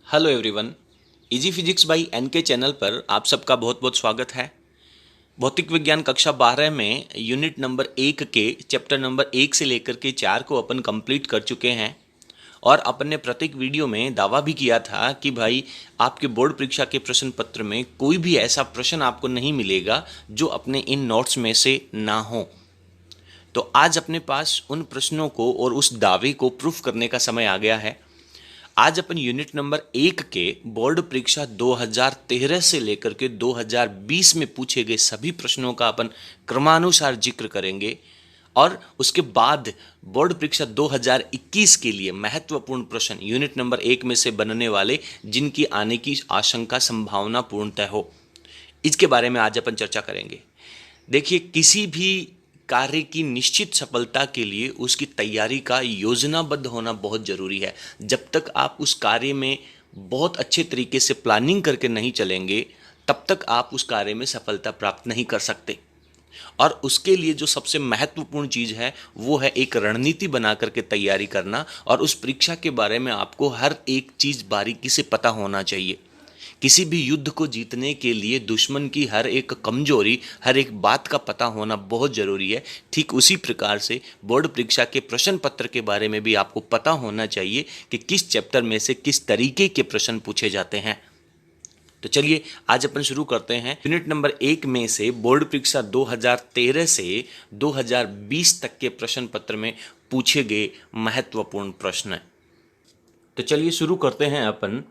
Hello everyone. Easy physics by NK channel पर आप सबका बहुत बहुत स्वागत है। भौतिक विज्ञान कक्षा 12 में यूनिट नंबर 1 के चैप्टर नंबर 1 से लेकर के 4 को अपन कंप्लीट कर चुके हैं और अपन ने प्रत्येक वीडियो में दावा भी किया था कि भाई आपके बोर्ड परीक्षा के प्रश्न पत्र में कोई भी ऐसा प्रश्न आपको नहीं मिलेगा जो अपने इन नोट्स में से ना हो। तो आज अपने पास उन प्रश्नों को और उस दावे को प्रूफ करने का समय आ गया है। आज अपन यूनिट नंबर 1 के बोर्ड परीक्षा 2013 से लेकर के 2020 में पूछे गए सभी प्रश्नों का अपन क्रमानुसार जिक्र करेंगे और उसके बाद बोर्ड परीक्षा 2021 के लिए महत्वपूर्ण प्रश्न यूनिट नंबर 1 में से बनने वाले जिनकी आने की आशंका संभावना पूर्णतः हो, इसके बारे में आज अपन चर्चा करेंगे। देखिए, किसी भी कार्य की निश्चित सफलता के लिए उसकी तैयारी का योजनाबद्ध होना बहुत ज़रूरी है। जब तक आप उस कार्य में बहुत अच्छे तरीके से प्लानिंग करके नहीं चलेंगे तब तक आप उस कार्य में सफलता प्राप्त नहीं कर सकते। और उसके लिए जो सबसे महत्वपूर्ण चीज़ है वो है एक रणनीति बना करके तैयारी करना, और उस परीक्षा के बारे में आपको हर एक चीज़ बारीकी से पता होना चाहिए। किसी भी युद्ध को जीतने के लिए दुश्मन की हर एक कमजोरी, हर एक बात का पता होना बहुत ज़रूरी है। ठीक उसी प्रकार से बोर्ड परीक्षा के प्रश्न पत्र के बारे में भी आपको पता होना चाहिए कि किस चैप्टर में से किस तरीके के प्रश्न पूछे जाते हैं। तो चलिए आज अपन शुरू करते हैं यूनिट नंबर 1 में से बोर्ड परीक्षा 2013 से 2020 तक के प्रश्न पत्र में पूछे गए महत्वपूर्ण प्रश्न। तो चलिए शुरू करते हैं अपन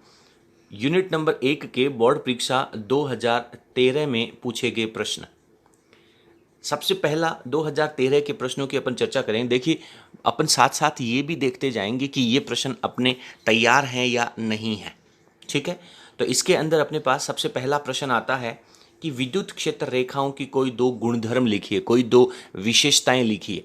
यूनिट नंबर 1 के बोर्ड परीक्षा 2013 में पूछे गए प्रश्न। सबसे पहला 2013 के प्रश्नों की अपन चर्चा करें। देखिए, अपन साथ साथ ये भी देखते जाएंगे कि ये प्रश्न अपने तैयार हैं या नहीं है। ठीक है, तो इसके अंदर अपने पास सबसे पहला प्रश्न आता है कि विद्युत क्षेत्र रेखाओं की कोई दो गुणधर्म लिखिए, कोई दो विशेषताएं लिखिए।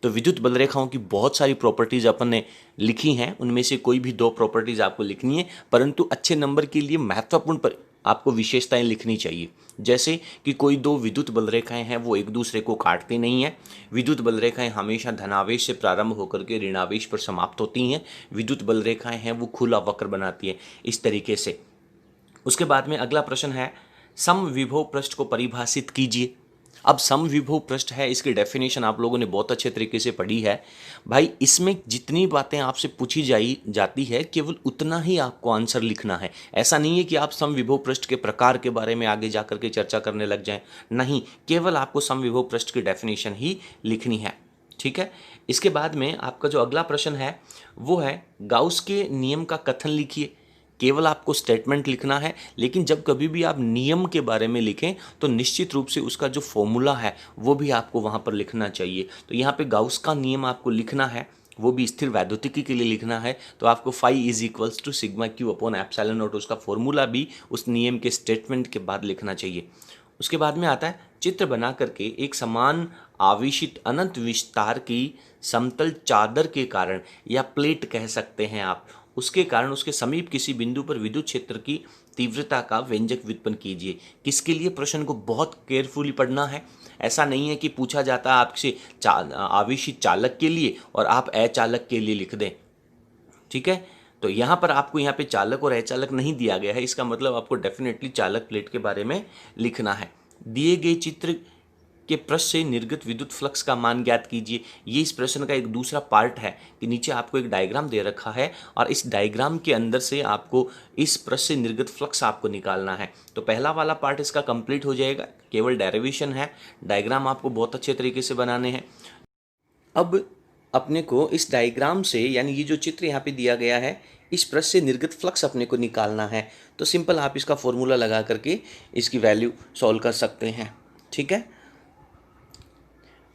तो विद्युत बल रेखाओं की बहुत सारी प्रॉपर्टीज अपन ने लिखी हैं, उनमें से कोई भी दो प्रॉपर्टीज आपको लिखनी है, परंतु अच्छे नंबर के लिए महत्वपूर्ण आपको विशेषताएं लिखनी चाहिए। जैसे कि कोई दो विद्युत बल रेखाएं हैं वो एक दूसरे को काटती नहीं है। विद्युत बल रेखाएं हमेशा धनावेश से प्रारंभ होकर के ऋणावेश पर समाप्त होती हैं। विद्युत बल रेखाएं हैं वो खुला वक्र बनाती हैं, इस तरीके से। उसके बाद में अगला प्रश्न है समविभव पृष्ठ को परिभाषित कीजिए। अब समविभव पृष्ठ है, इसकी डेफिनेशन आप लोगों ने बहुत अच्छे तरीके से पढ़ी है। भाई, इसमें जितनी बातें आपसे पूछी जाती है केवल उतना ही आपको आंसर लिखना है। ऐसा नहीं है कि आप समविभव पृष्ठ के प्रकार के बारे में आगे जाकर के चर्चा करने लग जाएं, नहीं, केवल आपको समविभव पृष्ठ की डेफिनेशन ही लिखनी है। ठीक है, इसके बाद में आपका जो अगला प्रश्न है वो है गाउस के नियम का कथन लिखिए। केवल आपको स्टेटमेंट लिखना है, लेकिन जब कभी भी आप नियम के बारे में लिखें तो निश्चित रूप से उसका जो फॉर्मूला है वो भी आपको वहाँ पर लिखना चाहिए। तो यहाँ पे गाउस का नियम आपको लिखना है, वो भी स्थिर वैद्युतिकी के लिए लिखना है। तो आपको phi is equals to sigma q upon epsilon naught, उसका फॉर्मूला भी उस नियम के स्टेटमेंट के बाद लिखना चाहिए। उसके बाद में आता है चित्र बना करके एक समान आवेशित अनंत विस्तार की समतल चादर के कारण, या प्लेट कह सकते हैं आप, उसके कारण उसके समीप किसी बिंदु पर विद्युत क्षेत्र की तीव्रता का व्यंजक व्युत्पन्न कीजिए। किसके लिए प्रश्न को बहुत केयरफुली पढ़ना है। ऐसा नहीं है कि पूछा जाता है आपसे आवेशित चालक के लिए और आप अचालक के लिए लिख दें। ठीक है, तो यहाँ पर आपको यहाँ पे चालक और अचालक नहीं दिया गया है, इसका मतलब आपको डेफिनेटली चालक प्लेट के बारे में लिखना है। दिए गए चित्र के पृष्ठ से निर्गत विद्युत फ्लक्स का मान ज्ञात कीजिए। ये इस प्रश्न का एक दूसरा पार्ट है कि नीचे आपको एक डायग्राम दे रखा है और इस डायग्राम के अंदर से आपको इस पृष्ठ से निर्गत फ्लक्स आपको निकालना है। तो पहला वाला पार्ट इसका कंप्लीट हो जाएगा, केवल डेरिवेशन है, डायग्राम आपको बहुत अच्छे तरीके से बनाने हैं। अब अपने को इस डायग्राम से, यानी ये जो चित्र यहाँ पे दिया गया है, इस पृष्ठ से निर्गत फ्लक्स अपने को निकालना है। तो सिंपल आप इसका फॉर्मूला लगा करके इसकी वैल्यू सॉल्व कर सकते हैं। ठीक है,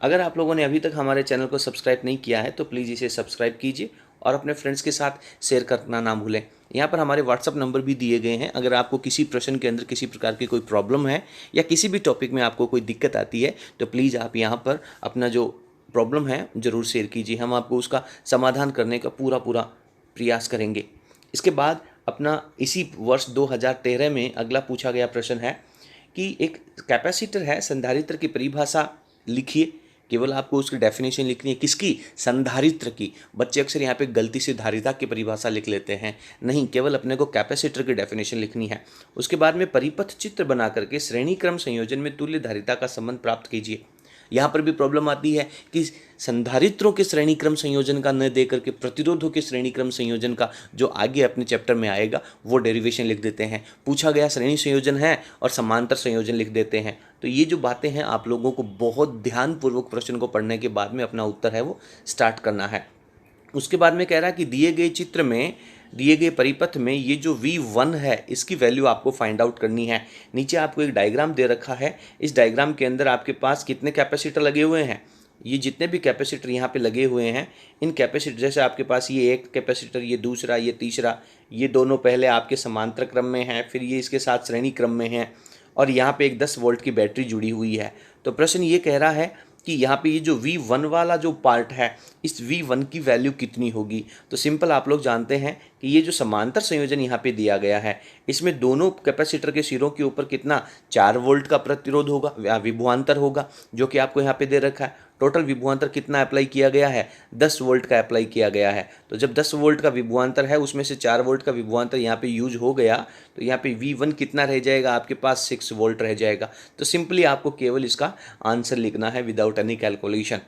अगर आप लोगों ने अभी तक हमारे चैनल को सब्सक्राइब नहीं किया है तो प्लीज़ इसे सब्सक्राइब कीजिए और अपने फ्रेंड्स के साथ शेयर करना ना भूलें। यहाँ पर हमारे व्हाट्सअप नंबर भी दिए गए हैं। अगर आपको किसी प्रश्न के अंदर किसी प्रकार की कोई प्रॉब्लम है या किसी भी टॉपिक में आपको कोई दिक्कत आती है तो प्लीज़ आप यहाँ पर अपना जो प्रॉब्लम है ज़रूर शेयर कीजिए, हम आपको उसका समाधान करने का पूरा प्रयास करेंगे। इसके बाद अपना इसी वर्ष 2013 में अगला पूछा गया प्रश्न है कि एक कैपेसिटर है, संधारित्र की परिभाषा लिखिए। केवल आपको उसकी डेफिनेशन लिखनी है। किसकी? संधारित्र की। बच्चे अक्सर यहाँ पे गलती से धारिता की परिभाषा लिख लेते हैं, नहीं, केवल अपने को कैपेसिटर की डेफिनेशन लिखनी है। उसके बाद में परिपथ चित्र बना करके श्रेणी क्रम संयोजन में तुल्य धारिता का संबंध प्राप्त कीजिए। यहाँ पर भी प्रॉब्लम आती है कि संधारित्रों के श्रेणी क्रम संयोजन का न दे करके प्रतिरोधों के श्रेणी क्रम संयोजन का जो आगे अपने चैप्टर में आएगा वो डेरिवेशन लिख देते हैं। पूछा गया श्रेणी संयोजन है और समांतर संयोजन लिख देते हैं। तो ये जो बातें हैं आप लोगों को बहुत ध्यानपूर्वक प्रश्न को पढ़ने के बाद में अपना उत्तर है वो स्टार्ट करना है। उसके बाद में कह रहा है कि दिए गए चित्र में दिए गए परिपथ में ये जो V1 है इसकी वैल्यू आपको फाइंड आउट करनी है। नीचे आपको एक डायग्राम दे रखा है। इस डायग्राम के अंदर आपके पास कितने कैपेसिटर लगे हुए हैं, ये जितने भी कैपेसिटर यहाँ पे लगे हुए हैं, इन कैपेसिटर जैसे आपके पास ये एक कैपेसिटर, ये दूसरा, ये तीसरा, ये दोनों पहले आपके समांतर क्रम में हैं, फिर ये इसके साथ श्रेणी क्रम में हैं, और यहाँ पे एक 10 वोल्ट की बैटरी जुड़ी हुई है। तो प्रश्न ये कह रहा है कि यहाँ पे ये जो V1 वाला जो पार्ट है, इस V1 की वैल्यू कितनी होगी। तो सिंपल आप लोग जानते हैं कि ये जो समांतर संयोजन यहाँ पे दिया गया है, इसमें दोनों कैपेसिटर के सिरों के ऊपर कितना 4 वोल्ट का प्रतिरोध होगा, विभवांतर होगा, जो कि आपको यहाँ पे दे रखा है। टोटल विभवांतर कितना अप्लाई किया गया है, 10 वोल्ट का अप्लाई किया गया है। तो जब 10 वोल्ट का विभवांतर है, उसमें से 4 वोल्ट का विभवांतर यहाँ पे यूज हो गया, तो यहाँ पे V1 कितना रह जाएगा, आपके पास 6 वोल्ट रह जाएगा। तो सिंपली आपको केवल इसका आंसर लिखना है विदाउट एनी कैलकुलेशन।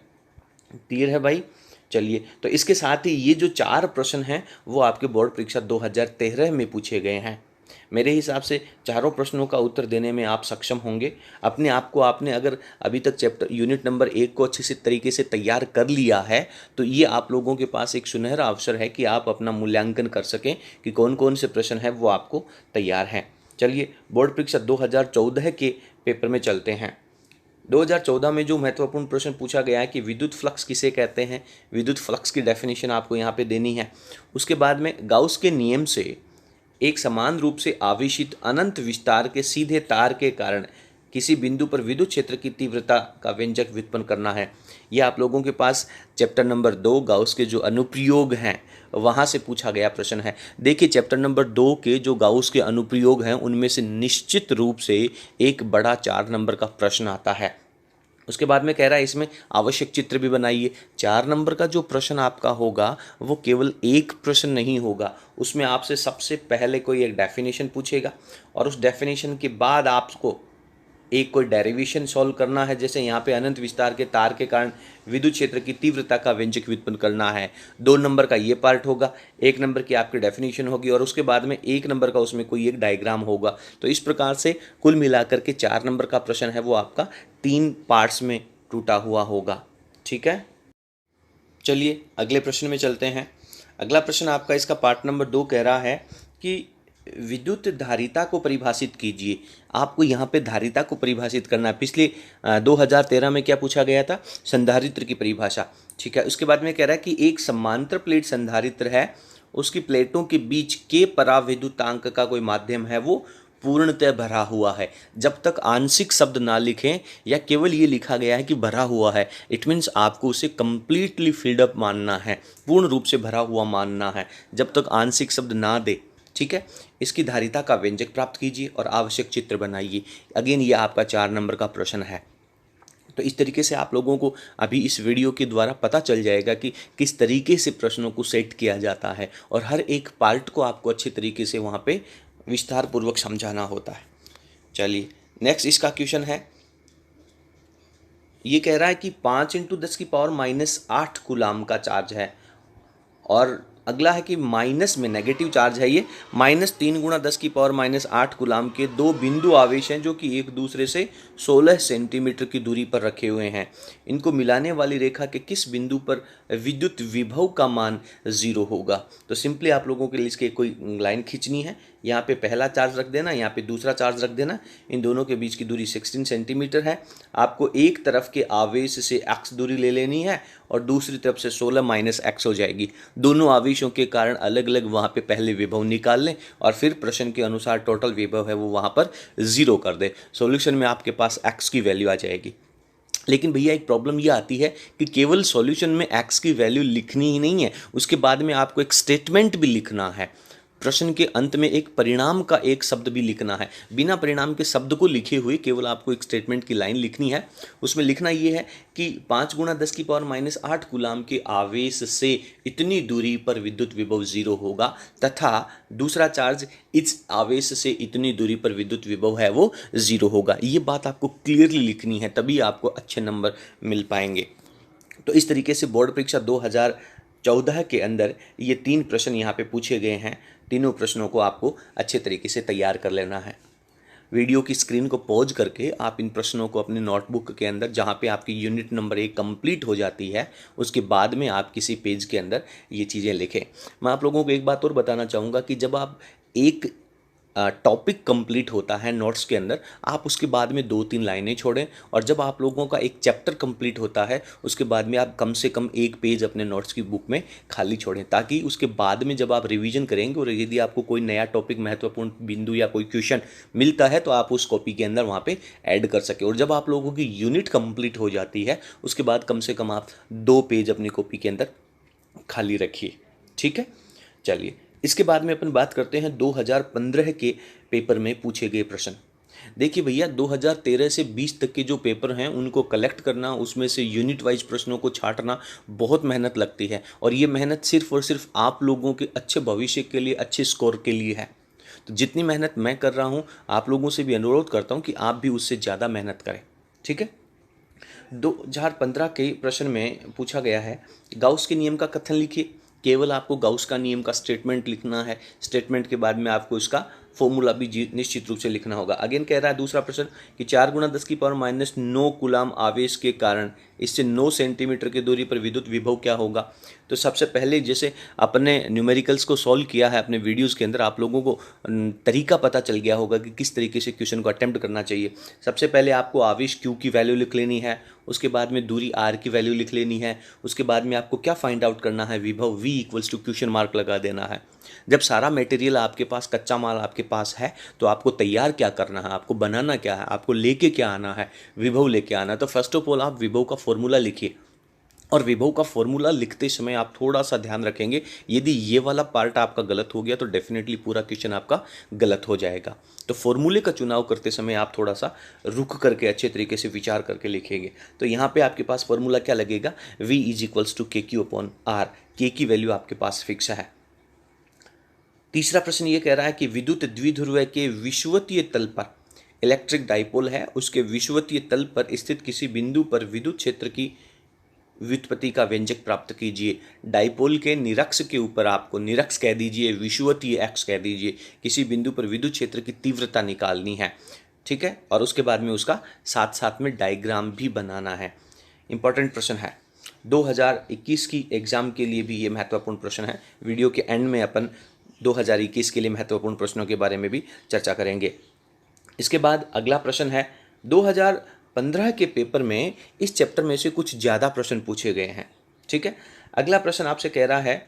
क्लियर है भाई? चलिए, तो इसके साथ ही ये जो 4 प्रश्न हैं वो आपके बोर्ड परीक्षा 2013 में पूछे गए हैं। मेरे हिसाब से चारों प्रश्नों का उत्तर देने में आप सक्षम होंगे। अपने आप को आपने अगर अभी तक चैप्टर यूनिट नंबर 1 को अच्छे से तरीके से तैयार कर लिया है, तो ये आप लोगों के पास एक सुनहरा अवसर है कि आप अपना मूल्यांकन कर सकें कि कौन कौन से प्रश्न हैं वो आपको तैयार हैं। चलिए, बोर्ड परीक्षा 2014 के पेपर में चलते हैं। 2014 में जो महत्वपूर्ण प्रश्न पूछा गया है कि विद्युत फ्लक्स किसे कहते हैं, विद्युत फ्लक्स की डेफिनेशन आपको यहाँ पे देनी है। उसके बाद में गाउस के नियम से एक समान रूप से आवेशित अनंत विस्तार के सीधे तार के कारण किसी बिंदु पर विद्युत क्षेत्र की तीव्रता का व्यंजक व्युत्पन्न करना है। यह आप लोगों के पास चैप्टर नंबर 2 गाउस के जो अनुप्रयोग हैं वहाँ से पूछा गया प्रश्न है। देखिए, चैप्टर नंबर 2 के जो गाउस के अनुप्रयोग हैं उनमें से निश्चित रूप से एक बड़ा 4 नंबर का प्रश्न आता है। उसके बाद में कह रहा है इसमें आवश्यक चित्र भी बनाइए। 4 नंबर का जो प्रश्न आपका होगा वो केवल एक प्रश्न नहीं होगा, उसमें आपसे सबसे पहले कोई एक डेफिनेशन पूछेगा और उस डेफिनेशन के बाद आपको एक कोई डेरिवेशन सॉल्व करना है। जैसे यहाँ पे अनंत विस्तार के तार के कारण विद्युत क्षेत्र की तीव्रता का व्यंजक व्युत्पन्न करना है। 2 नंबर का ये पार्ट होगा, 1 नंबर की आपकी डेफिनेशन होगी और उसके बाद में 1 नंबर का उसमें कोई एक डायग्राम होगा। तो इस प्रकार से कुल मिलाकर के 4 नंबर का प्रश्न है वो आपका 3 पार्ट्स में टूटा हुआ होगा। ठीक है, चलिए अगले प्रश्न में चलते हैं। अगला प्रश्न आपका इसका पार्ट नंबर 2 कह रहा है कि विद्युत धारिता को परिभाषित कीजिए। आपको यहाँ पे धारिता को परिभाषित करना है। पिछले 2013 में क्या पूछा गया था, संधारित्र की परिभाषा। ठीक है, उसके बाद में कह रहा है कि एक समांतर प्लेट संधारित्र है, उसकी प्लेटों के बीच के पराविद्युतांक का कोई माध्यम है वो पूर्णतः भरा हुआ है। जब तक आंशिक शब्द ना लिखें या केवल ये लिखा गया है कि भरा हुआ है, इट मीन्स आपको उसे कंप्लीटली फिल्ड अप मानना है, पूर्ण रूप से भरा हुआ मानना है, जब तक आंशिक शब्द ना दे। ठीक है, इसकी धारिता का व्यंजक प्राप्त कीजिए और आवश्यक चित्र बनाइए। अगेन ये आपका 4 नंबर का प्रश्न है। तो इस तरीके से आप लोगों को अभी इस वीडियो के द्वारा पता चल जाएगा कि किस तरीके से प्रश्नों को सेट किया जाता है और हर एक पार्ट को आपको अच्छे तरीके से वहाँ पे विस्तार पूर्वक समझाना होता है। चलिए नेक्स्ट इसका क्वेश्चन है, ये कह रहा है कि 5 × 10⁻⁸ कूलाम का चार्ज है और अगला है कि माइनस में नेगेटिव चार्ज है, ये -3 × 10⁻⁸ कूलाम के 2 बिंदु आवेश हैं जो कि एक दूसरे से 16 सेंटीमीटर की दूरी पर रखे हुए हैं। इनको मिलाने वाली रेखा के किस बिंदु पर विद्युत विभव का मान 0 होगा। तो सिंपली आप लोगों के लिए इसके कोई लाइन खींचनी है, यहाँ पे पहला चार्ज रख देना, यहाँ पे दूसरा चार्ज रख देना। इन दोनों के बीच की दूरी 16 सेंटीमीटर है। आपको एक तरफ के आवेश से x दूरी ले लेनी है और दूसरी तरफ से 16 - x हो जाएगी। दोनों आवेशों के कारण अलग अलग वहाँ पे पहले विभव निकाल लें और फिर प्रश्न के अनुसार टोटल विभव है वो वहाँ पर 0 कर दे। सॉल्यूशन में आपके पास x की वैल्यू आ जाएगी। लेकिन भैया एक प्रॉब्लम ये आती है कि केवल सॉल्यूशन में x की वैल्यू लिखनी ही नहीं है, उसके बाद में आपको एक स्टेटमेंट भी लिखना है। प्रश्न के अंत में एक परिणाम का एक शब्द भी लिखना है। बिना परिणाम के शब्द को लिखे हुए केवल आपको एक स्टेटमेंट की लाइन लिखनी है। उसमें लिखना ये है कि 5 गुणा 10⁻⁸ कूलाम के आवेश से इतनी दूरी पर विद्युत विभव 0 होगा तथा दूसरा चार्ज इस आवेश से इतनी दूरी पर विद्युत विभव है वो 0 होगा। ये बात आपको क्लियरली लिखनी है, तभी आपको अच्छे नंबर मिल पाएंगे। तो इस तरीके से बोर्ड परीक्षा 2014 के अंदर ये 3 प्रश्न यहाँ पे पूछे गए हैं। तीनों प्रश्नों को आपको अच्छे तरीके से तैयार कर लेना है। वीडियो की स्क्रीन को पॉज करके आप इन प्रश्नों को अपने नोटबुक के अंदर, जहाँ पे आपकी यूनिट नंबर 1 कंप्लीट हो जाती है, उसके बाद में आप किसी पेज के अंदर ये चीज़ें लिखें। मैं आप लोगों को एक बात और बताना चाहूँगा कि जब आप एक टॉपिक कंप्लीट होता है नोट्स के अंदर, आप उसके बाद में 2-3 लाइनें छोड़ें, और जब आप लोगों का एक चैप्टर कंप्लीट होता है उसके बाद में आप कम से कम 1 पेज अपने नोट्स की बुक में खाली छोड़ें, ताकि उसके बाद में जब आप रिवीजन करेंगे और यदि आपको कोई नया टॉपिक, महत्वपूर्ण बिंदु या कोई क्वेश्चन मिलता है तो आप उस कॉपी के अंदर वहाँ पे ऐड कर सकें। और जब आप लोगों की यूनिट कंप्लीट हो जाती है उसके बाद कम से कम आप 2 पेज अपनी कॉपी के अंदर खाली रखिए। ठीक है, चलिए इसके बाद में अपन बात करते हैं 2015 के पेपर में पूछे गए प्रश्न। देखिए भैया, 2013 से 20 तक के जो पेपर हैं उनको कलेक्ट करना, उसमें से यूनिट वाइज प्रश्नों को छांटना बहुत मेहनत लगती है, और ये मेहनत सिर्फ और सिर्फ आप लोगों के अच्छे भविष्य के लिए, अच्छे स्कोर के लिए है। तो जितनी मेहनत मैं कर रहा हूँ, आप लोगों से भी अनुरोध करता हूँ कि आप भी उससे ज़्यादा मेहनत करें। ठीक है, 2015 के प्रश्न में पूछा गया है, गाउस के नियम का कथन लिखिए। केवल आपको गाउस का नियम का स्टेटमेंट लिखना है। स्टेटमेंट के बाद में आपको इसका फॉर्मूला भी निश्चित रूप से लिखना होगा। अगेन कह रहा है दूसरा प्रश्न कि 4 गुणा 10⁻⁹ कूलाम आवेश के कारण इससे 9 सेंटीमीटर की दूरी पर विद्युत विभव क्या होगा। तो सबसे पहले जैसे अपने न्यूमेरिकल्स को सॉल्व किया है अपने वीडियोस के अंदर, आप लोगों को तरीका पता चल गया होगा कि किस तरीके से क्वेश्चन को अटेम्प्ट करना चाहिए। सबसे पहले आपको आवेश Q की वैल्यू लिख लेनी है, उसके बाद में दूरी R की वैल्यू लिख लेनी है, उसके बाद में आपको क्या फाइंड आउट करना है, विभव V = क्वेश्चन मार्क लगा देना है। जब सारा मटेरियल आपके पास, कच्चा माल आपके पास है, तो आपको तैयार क्या करना है, आपको बनाना क्या है, आपको लेके क्या आना है, विभव लेके आना है। तो फर्स्ट ऑफ ऑल आप विभव का फॉर्मूला लिखिए, और विभव का फॉर्मूला लिखते समय आप थोड़ा सा ध्यान रखेंगे, यदि ये वाला पार्ट आपका गलत हो गया तो डेफिनेटली पूरा क्वेश्चन आपका गलत हो जाएगा। तो फॉर्मूले का चुनाव करते समय आप थोड़ा सा रुक करके अच्छे तरीके से विचार करके लिखेंगे। तो यहाँ पे आपके पास फॉर्मूला क्या लगेगा, V = KQ/R। K की वैल्यू आपके पास फिक्स है। तीसरा प्रश्न ये कह रहा है कि विद्युत द्विध्रुव के विषुवतीय तल पर, इलेक्ट्रिक डाइपोल है, उसके विषुवतीय तल पर स्थित किसी बिंदु पर विद्युत क्षेत्र की व्युत्पत्ति का व्यंजक प्राप्त कीजिए। डाइपोल के निरक्ष के ऊपर आपको, निरक्ष कह दीजिए, विषुवतीय x कह दीजिए, किसी बिंदु पर विद्युत क्षेत्र की तीव्रता निकालनी है। ठीक है, और उसके बाद में उसका साथ साथ में डायग्राम भी बनाना है। इंपॉर्टेंट प्रश्न है, 2021 की एग्जाम के लिए भी ये महत्वपूर्ण प्रश्न है। वीडियो के एंड में अपन 2021 के लिए महत्वपूर्ण प्रश्नों के बारे में भी चर्चा करेंगे। इसके बाद अगला प्रश्न है, 2015 के पेपर में इस चैप्टर में से कुछ ज़्यादा प्रश्न पूछे गए हैं। ठीक है, अगला प्रश्न आपसे कह रहा है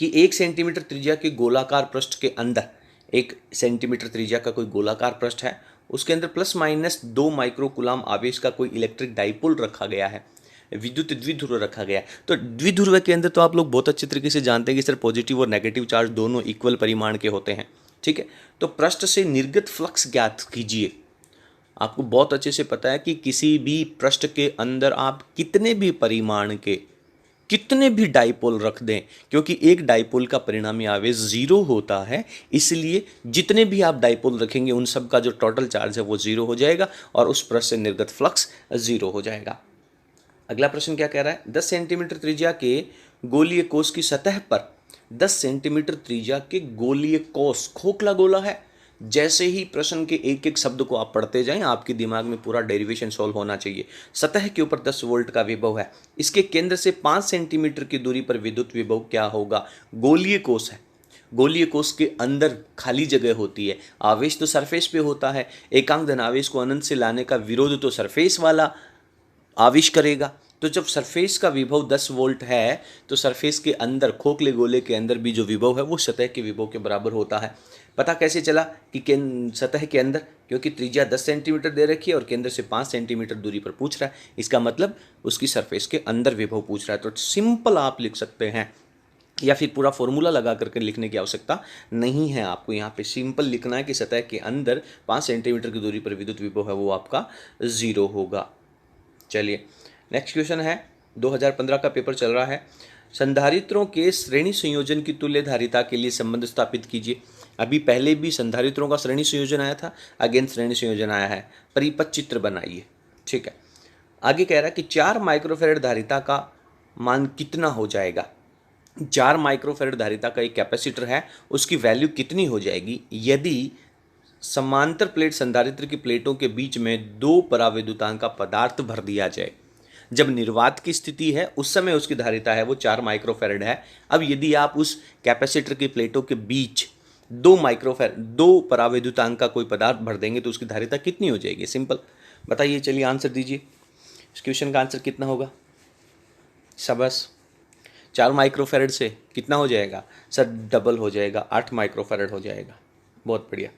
कि 1 सेंटीमीटर त्रिज्या के गोलाकार पृष्ठ के अंदर, 1 सेंटीमीटर त्रिज्या का कोई गोलाकार पृष्ठ है, उसके अंदर ±2 माइक्रो कूलाम आवेश का कोई इलेक्ट्रिक डाइपोल रखा गया है, विद्युत द्विध्रुव रखा गया है। तो द्विध्रुव के अंदर तो आप लोग बहुत अच्छे तरीके से जानते हैं कि सर पॉजिटिव और नेगेटिव चार्ज दोनों इक्वल परिमाण के होते हैं। ठीक है, तो पृष्ठ से निर्गत फ्लक्स ज्ञात कीजिए। आपको बहुत अच्छे से पता है कि किसी भी पृष्ठ के अंदर आप कितने भी परिमाण के, कितने भी डाइपोल रख दें, क्योंकि एक डाइपोल का परिणामी आवेश 0 होता है, इसलिए जितने भी आप डाइपोल रखेंगे उन सब का जो टोटल चार्ज है वो 0 हो जाएगा और उस पृष्ठ से निर्गत फ्लक्स 0 हो जाएगा। अगला प्रश्न क्या कह रहा है, 10 सेंटीमीटर त्रिज्या के गोलीय कोश की सतह पर, 10 सेंटीमीटर त्रिज्या के गोलीय कोश, खोखला गोला है। जैसे ही प्रश्न के एक एक शब्द को आप पढ़ते जाएं, आपके दिमाग में पूरा डेरिवेशन सॉल्व होना चाहिए। सतह के ऊपर 10 वोल्ट का विभव है, इसके केंद्र से 5 सेंटीमीटर की दूरी पर विद्युत विभव क्या होगा। गोलीय कोश है, गोलीय कोश के अंदर खाली जगह होती है, आवेश तो सरफेस पे होता है। एकांक धन आवेश को अनंत से लाने का विरोध तो सरफेस वाला आवेश करेगा। तो जब सरफेस का विभव 10 वोल्ट है तो सरफेस के अंदर, खोखले गोले के अंदर भी जो विभव है वो सतह के विभव के बराबर होता है। पता कैसे चला कि सतह के अंदर, क्योंकि त्रिज्या 10 सेंटीमीटर दे रखी है और केंद्र से 5 सेंटीमीटर दूरी पर पूछ रहा है, इसका मतलब उसकी सरफेस के अंदर विभव पूछ रहा है। तो सिंपल आप लिख सकते हैं या फिर पूरा फॉर्मूला लगा करके लिखने की आवश्यकता नहीं है। आपको यहाँ पे सिंपल लिखना है कि सतह के अंदर 5 सेंटीमीटर की दूरी पर विद्युत विभव है वो आपका 0 होगा। चलिए नेक्स्ट क्वेश्चन है, 2015 का पेपर चल रहा है। संधारित्रों के श्रेणी संयोजन की तुल्य धारिता के लिए संबंध स्थापित कीजिए। अभी पहले भी संधारित्रों का श्रेणी संयोजन आया था, अगेन श्रेणी संयोजन आया है। परिपथ चित्र बनाइए। ठीक है, आगे कह रहा है कि 4 माइक्रोफेरेड धारिता का मान कितना हो जाएगा। 4 माइक्रोफेरेड धारिता का एक कैपेसिटर है, उसकी वैल्यू कितनी हो जाएगी यदि समांतर प्लेट संधारित्र की प्लेटों के बीच में 2 परावैद्युतांक का पदार्थ भर दिया जाए। जब निर्वात की स्थिति है उस समय उसकी धारिता है वो 4 माइक्रोफेरेड है। अब यदि आप उस कैपेसिटर की प्लेटों के बीच 2 परावैद्युतांक का कोई पदार्थ भर देंगे तो उसकी धारिता कितनी हो जाएगी। सिंपल बताइए, चलिए आंसर दीजिए। इस क्वेश्चन का आंसर कितना होगा। शाबाश, 4 माइक्रोफेरेड से कितना हो जाएगा सर, डबल हो जाएगा, 8 माइक्रोफेरेड हो जाएगा। बहुत बढ़िया।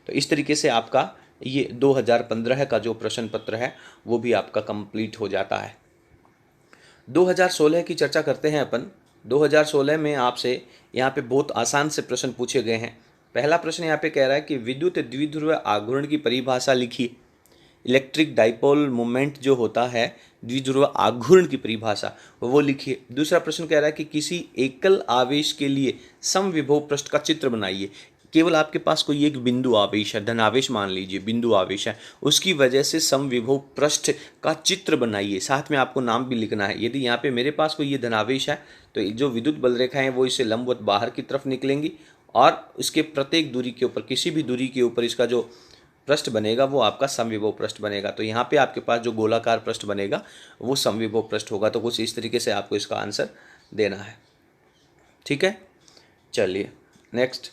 तो इस तरीके से आपका ये 2015 का जो प्रश्न पत्र है वो भी आपका कंप्लीट हो जाता है। 2016 की चर्चा करते हैं अपन। 2016 में आपसे यहाँ पे बहुत आसान से प्रश्न पूछे गए हैं। पहला प्रश्न यहाँ पे कह रहा है कि विद्युत द्विध्रुव आघूर्ण की परिभाषा लिखिए। इलेक्ट्रिक डाइपोल मोमेंट जो होता है, द्विध्रुव आघूर्ण की परिभाषा वो लिखिए। दूसरा प्रश्न कह रहा है कि किसी एकल आवेश के लिए समविभव पृष्ठ का चित्र बनाइए। केवल आपके पास कोई एक बिंदु आवेश है, धनावेश मान लीजिए, बिंदु आवेश है, उसकी वजह से समविभव पृष्ठ का चित्र बनाइए। साथ में आपको नाम भी लिखना है। यदि यहाँ पे मेरे पास कोई ये धनावेश है तो जो विद्युत बल रेखाएं वो इससे लंबवत बाहर की तरफ निकलेंगी और इसके प्रत्येक दूरी के ऊपर, किसी भी दूरी के ऊपर इसका जो पृष्ठ बनेगा वो आपका समविभव पृष्ठ बनेगा। तो यहाँ पे आपके पास जो गोलाकार पृष्ठ बनेगा वो समविभव पृष्ठ होगा। तो कुछ इस तरीके से आपको इसका आंसर देना है। ठीक है, चलिए नेक्स्ट।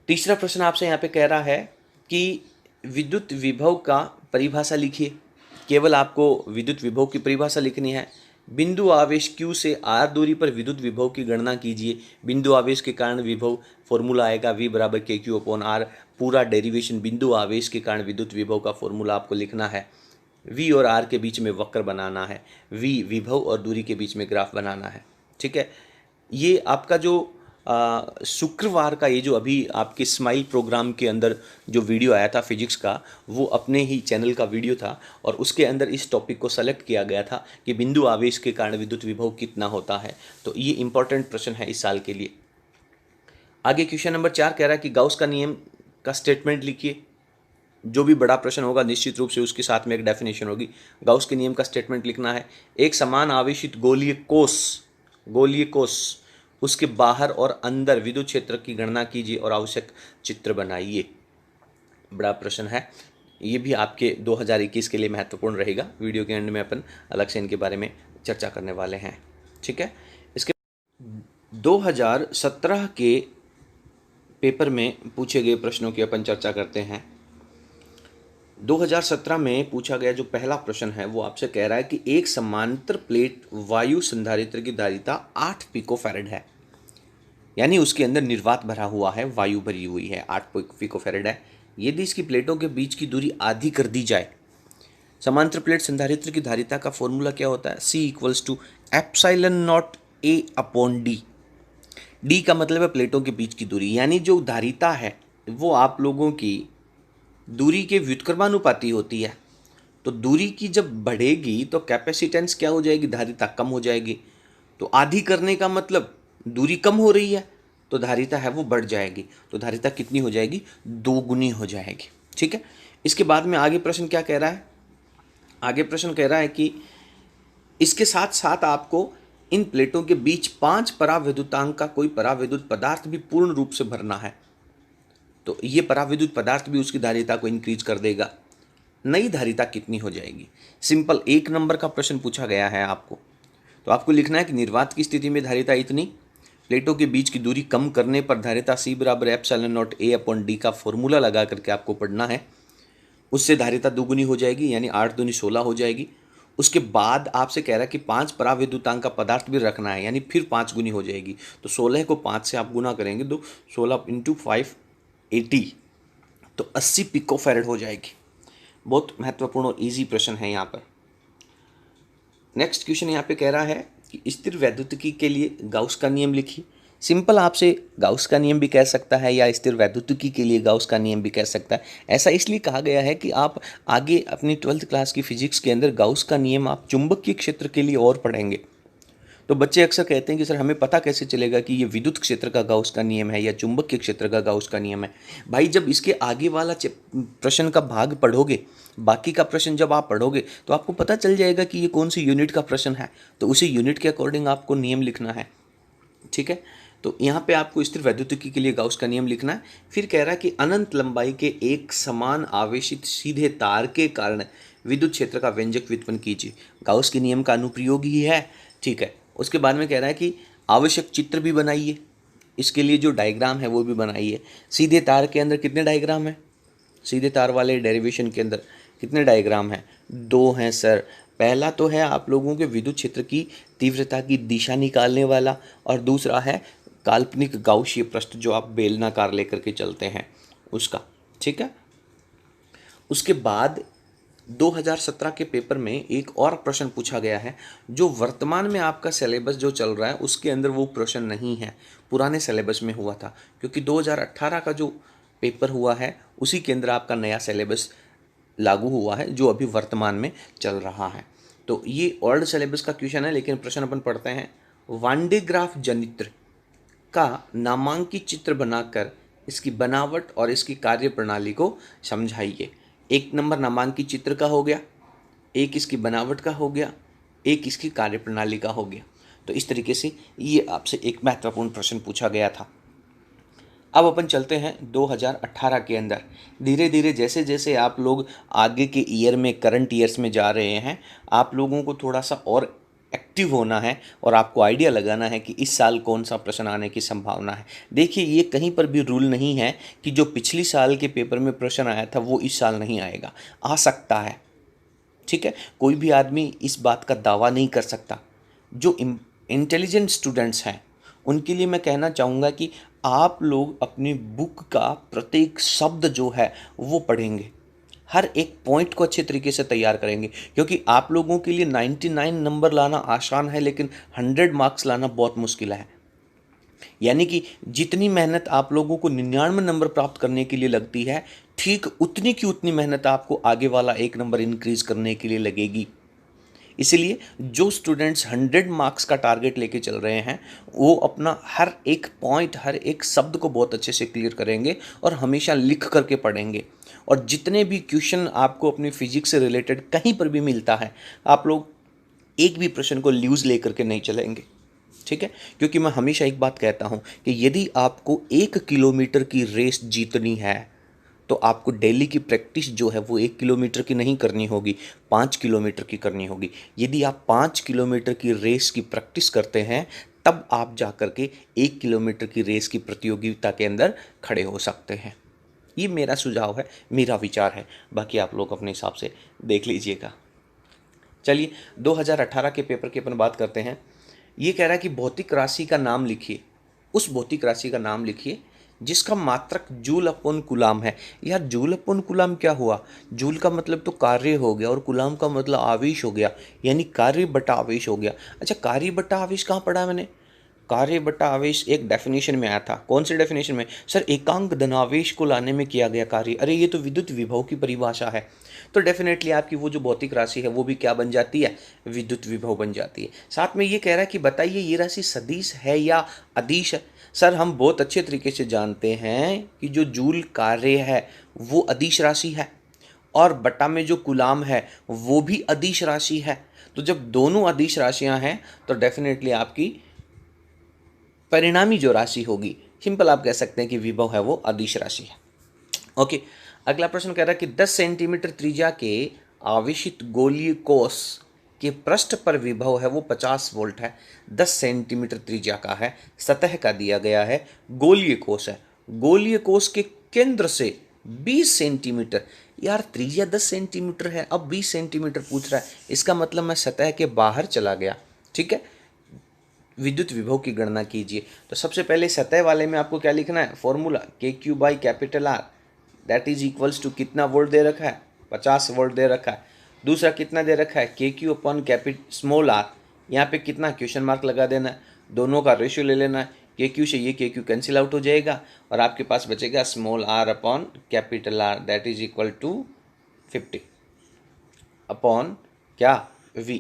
तीसरा प्रश्न आपसे यहाँ पे कह रहा है कि विद्युत विभव का परिभाषा लिखिए। केवल आपको विद्युत विभव की परिभाषा लिखनी है। बिंदु आवेश Q से R दूरी पर विद्युत विभव की गणना कीजिए। बिंदु आवेश के कारण विभव फॉर्मूला आएगा V बराबर KQ/R। पूरा डेरिवेशन बिंदु आवेश के कारण विद्युत विभव का फॉर्मूला आपको लिखना है। V और R के बीच में वक्र बनाना है। V विभव और दूरी के बीच में ग्राफ बनाना है। ठीक है, ये आपका जो शुक्रवार का ये जो अभी आपके स्माइल प्रोग्राम के अंदर जो वीडियो आया था फिजिक्स का, वो अपने ही चैनल का वीडियो था और उसके अंदर इस टॉपिक को सेलेक्ट किया गया था कि बिंदु आवेश के कारण विद्युत विभव कितना होता है। तो ये इंपॉर्टेंट प्रश्न है इस साल के लिए। आगे क्वेश्चन नंबर 4 कह रहा है कि गाउस का नियम का स्टेटमेंट लिखिए। जो भी बड़ा प्रश्न होगा निश्चित रूप से उसके साथ में एक डेफिनेशन होगी। गाउस के नियम का स्टेटमेंट लिखना है। एक समान आवेशित गोलीय कोष उसके बाहर और अंदर विद्युत क्षेत्र की गणना कीजिए और आवश्यक चित्र बनाइए। बड़ा प्रश्न है, ये भी आपके 2021 के लिए महत्वपूर्ण रहेगा। वीडियो के एंड में अपन अलग से इनके बारे में चर्चा करने वाले हैं। ठीक है, इसके 2017 के पेपर में पूछे गए प्रश्नों की अपन चर्चा करते हैं। 2017 में पूछा गया जो पहला प्रश्न है वो आपसे कह रहा है कि एक समांतर प्लेट वायु संधारित्र की धारिता 8 पिकोफैरेड है, यानी उसके अंदर निर्वात भरा हुआ है, वायु भरी हुई है, 8 पिकोफैरेड है। यदि इसकी प्लेटों के बीच की दूरी आधी कर दी जाए, समांतर प्लेट संधारित्र की धारिता का फॉर्मूला क्या होता है, C=ε0A/d। डी का मतलब है प्लेटों के बीच की दूरी, यानी जो धारिता है वो आप लोगों की दूरी के व्युत्क्रमानुपाती होती है। तो दूरी की जब बढ़ेगी तो कैपेसिटेंस क्या हो जाएगी, धारिता कम हो जाएगी। तो आधी करने का मतलब दूरी कम हो रही है तो धारिता है वो बढ़ जाएगी। तो धारिता कितनी हो जाएगी, 2 गुनी हो जाएगी। ठीक है, इसके बाद में आगे प्रश्न क्या कह रहा है, आगे प्रश्न कह रहा है कि इसके साथ साथ आपको इन प्लेटों के बीच 5 परावैद्युतांक का कोई परावैद्युत पदार्थ भी पूर्ण रूप से भरना है। तो ये परावैद्युत पदार्थ भी उसकी धारिता को इंक्रीज कर देगा। नई धारिता कितनी हो जाएगी। सिंपल 1 नंबर का प्रश्न पूछा गया है आपको, तो आपको लिखना है कि निर्वात की स्थिति में धारिता इतनी, प्लेटों के बीच की दूरी कम करने पर धारिता C=ε0A/d का फॉर्मूला लगा करके आपको पढ़ना है। उससे धारिता 2 गुनी हो जाएगी, यानी 8 दूनी 16 हो जाएगी। उसके बाद आपसे कह रहा है कि 5 परावैद्युतांक का पदार्थ भी रखना है, यानी फिर 5 गुनी हो जाएगी। तो 16 को 5 से आप गुना करेंगे तो 16 × 5 80, तो 80 पिकोफैरेड हो जाएगी। बहुत महत्वपूर्ण और ईजी प्रश्न है यहाँ पर। नेक्स्ट क्वेश्चन यहाँ पे कह रहा है कि स्थिर वैद्युतिकी के लिए गाउस का नियम लिखिए। सिंपल आपसे गाउस का नियम भी कह सकता है या स्थिर वैद्युतिकी के लिए गाउस का नियम भी कह सकता है। ऐसा इसलिए कहा गया है कि आप आगे अपनी 12th क्लास की फिजिक्स के अंदर गाउस का नियम आप चुंबकीय क्षेत्र के लिए और पढ़ेंगे। तो बच्चे अक्सर कहते हैं कि सर हमें पता कैसे चलेगा कि ये विद्युत क्षेत्र का गाउस का नियम है या चुंबकीय क्षेत्र का गाउस का नियम है। भाई जब इसके आगे वाला प्रश्न का भाग पढ़ोगे, बाकी का प्रश्न जब आप पढ़ोगे तो आपको पता चल जाएगा कि ये कौन सी यूनिट का प्रश्न है, तो उसी यूनिट के अकॉर्डिंग आपको नियम लिखना है। ठीक है, तो यहाँ पे आपको स्थिर वैद्युतिकी के लिए गाउस का नियम लिखना है। फिर कह रहा है कि अनंत लंबाई के एक समान आवेशित सीधे तार के कारण विद्युत क्षेत्र का व्यंजक व्युत्पन्न कीजिए। गाउस के नियम का अनुप्रयोग ही है। ठीक है, उसके बाद में कह रहा है कि आवश्यक चित्र भी बनाइए, इसके लिए जो डायग्राम है वो भी बनाइए। सीधे तार के अंदर कितने डायग्राम हैं? सीधे तार वाले डेरिवेशन के अंदर कितने डायग्राम हैं? 2 हैं सर। पहला तो है आप लोगों के विद्युत क्षेत्र की तीव्रता की दिशा निकालने वाला, और दूसरा है काल्पनिक गाउसीय पृष्ठ जो आप बेलनाकार लेकर के चलते हैं उसका। ठीक है, उसके बाद 2017 के पेपर में एक और प्रश्न पूछा गया है जो वर्तमान में आपका सिलेबस जो चल रहा है उसके अंदर वो प्रश्न नहीं है, पुराने सिलेबस में हुआ था, क्योंकि 2018 का जो पेपर हुआ है उसी के अंदर आपका नया सिलेबस लागू हुआ है जो अभी वर्तमान में चल रहा है। तो ये ओल्ड सिलेबस का क्वेश्चन है, लेकिन प्रश्न अपन पढ़ते हैं। वान डे ग्राफ जनित्र का नामांकित चित्र बनाकर इसकी बनावट और इसकी कार्य प्रणाली को समझाइए। 1 नंबर नामांकित चित्र का हो गया, एक इसकी बनावट का हो गया, एक इसकी कार्य प्रणाली का हो गया। तो इस तरीके से ये आपसे एक महत्वपूर्ण प्रश्न पूछा गया था। अब अपन चलते हैं 2018 के अंदर। धीरे धीरे जैसे जैसे आप लोग आगे के ईयर में, करंट ईयर्स में जा रहे हैं, आप लोगों को थोड़ा सा और एक्टिव होना है और आपको आइडिया लगाना है कि इस साल कौन सा प्रश्न आने की संभावना है। देखिए, ये कहीं पर भी रूल नहीं है कि जो पिछली साल के पेपर में प्रश्न आया था वो इस साल नहीं आएगा, आ सकता है। ठीक है, कोई भी आदमी इस बात का दावा नहीं कर सकता। जो इंटेलिजेंट स्टूडेंट्स हैं उनके लिए मैं कहना चाहूँगा कि आप लोग अपनी बुक का प्रत्येक शब्द जो है वो पढ़ेंगे, हर एक पॉइंट को अच्छे तरीके से तैयार करेंगे, क्योंकि आप लोगों के लिए 99 नंबर लाना आसान है लेकिन 100 मार्क्स लाना बहुत मुश्किल है। यानी कि जितनी मेहनत आप लोगों को 99 नंबर प्राप्त करने के लिए लगती है, ठीक उतनी की उतनी मेहनत आपको आगे वाला 1 नंबर इंक्रीज करने के लिए लगेगी। इसलिए जो स्टूडेंट्स 100 मार्क्स का टारगेट लेके चल रहे हैं वो अपना हर एक पॉइंट, हर एक शब्द को बहुत अच्छे से क्लियर करेंगे और हमेशा लिख करके पढ़ेंगे। और जितने भी क्वेश्चन आपको अपनी फिजिक्स से रिलेटेड कहीं पर भी मिलता है, आप लोग एक भी प्रश्न को लूज लेकर के नहीं चलेंगे। ठीक है, क्योंकि मैं हमेशा एक बात कहता हूं कि यदि आपको 1 किलोमीटर की रेस जीतनी है तो आपको डेली की प्रैक्टिस जो है वो 1 किलोमीटर की नहीं करनी होगी, 5 किलोमीटर की करनी होगी। यदि आप 5 किलोमीटर की रेस की प्रैक्टिस करते हैं तब आप जा कर के 1 किलोमीटर की रेस की प्रतियोगिता के अंदर खड़े हो सकते हैं। ये मेरा सुझाव है, मेरा विचार है, बाकी आप लोग अपने हिसाब से देख लीजिएगा। चलिए 2018 के पेपर की अपन बात करते हैं। ये कह रहा है कि भौतिक राशि का नाम लिखिए। उस भौतिक राशि का नाम लिखिए जिसका मात्रक जूल अपॉन कूलाम है। यार जूल अपॉन कूलाम क्या हुआ? जूल का मतलब तो कार्य हो गया और कूलाम का मतलब आवेश हो गया, यानी कार्य बटा आवेश हो गया। अच्छा, कार्य बटा आवेश कहाँ पढ़ा है मैंने? कार्य बटा आवेश एक डेफिनेशन में आया था। कौन से डेफिनेशन में? सर, एकांक धनावेश को लाने में किया गया कार्य। अरे ये तो विद्युत विभव की परिभाषा है। तो डेफिनेटली आपकी वो जो भौतिक राशि है वो भी क्या बन जाती है? विद्युत विभव बन जाती है। साथ में ये कह रहा है कि बताइए ये राशि सदिश है या अदिश है। सर, हम बहुत अच्छे तरीके से जानते हैं कि जो जूल कार्य है वो अदिश राशि है और बटा में जो कूलाम है वो भी अदिश राशि है। तो जब दोनों अदिश राशियां हैं तो डेफिनेटली आपकी परिणामी जो राशि होगी, सिंपल आप कह सकते हैं कि विभव है वो अदिश राशि है। ओके, अगला प्रश्न कह रहा है कि 10 सेंटीमीटर त्रिज्या के आवेशित गोलीय कोश के पृष्ठ पर विभव है वो 50 वोल्ट है। 10 सेंटीमीटर त्रिज्या का है, सतह का दिया गया है, गोलीय कोश है। गोलीय कोश के केंद्र से 20 सेंटीमीटर, यार त्रिज्या 10 सेंटीमीटर है, अब 20 सेंटीमीटर पूछ रहा है, इसका मतलब मैं सतह के बाहर चला गया। ठीक है, विद्युत विभव की गणना कीजिए। तो सबसे पहले सतह वाले में आपको क्या लिखना है? Formula KQ by capital R that is equals to कितना वोल्ट दे रखा है? 50 वोल्ट दे रखा है। दूसरा कितना दे रखा है? KQ अपॉन स्मॉल r यहाँ पे कितना क्वेश्चन मार्क लगा देना है, दोनों का रेशियो ले लेना है, के क्यू से ये के क्यू कैंसिल आउट हो जाएगा और आपके पास बचेगा small r upon capital R that is equal to 50 upon क्या v।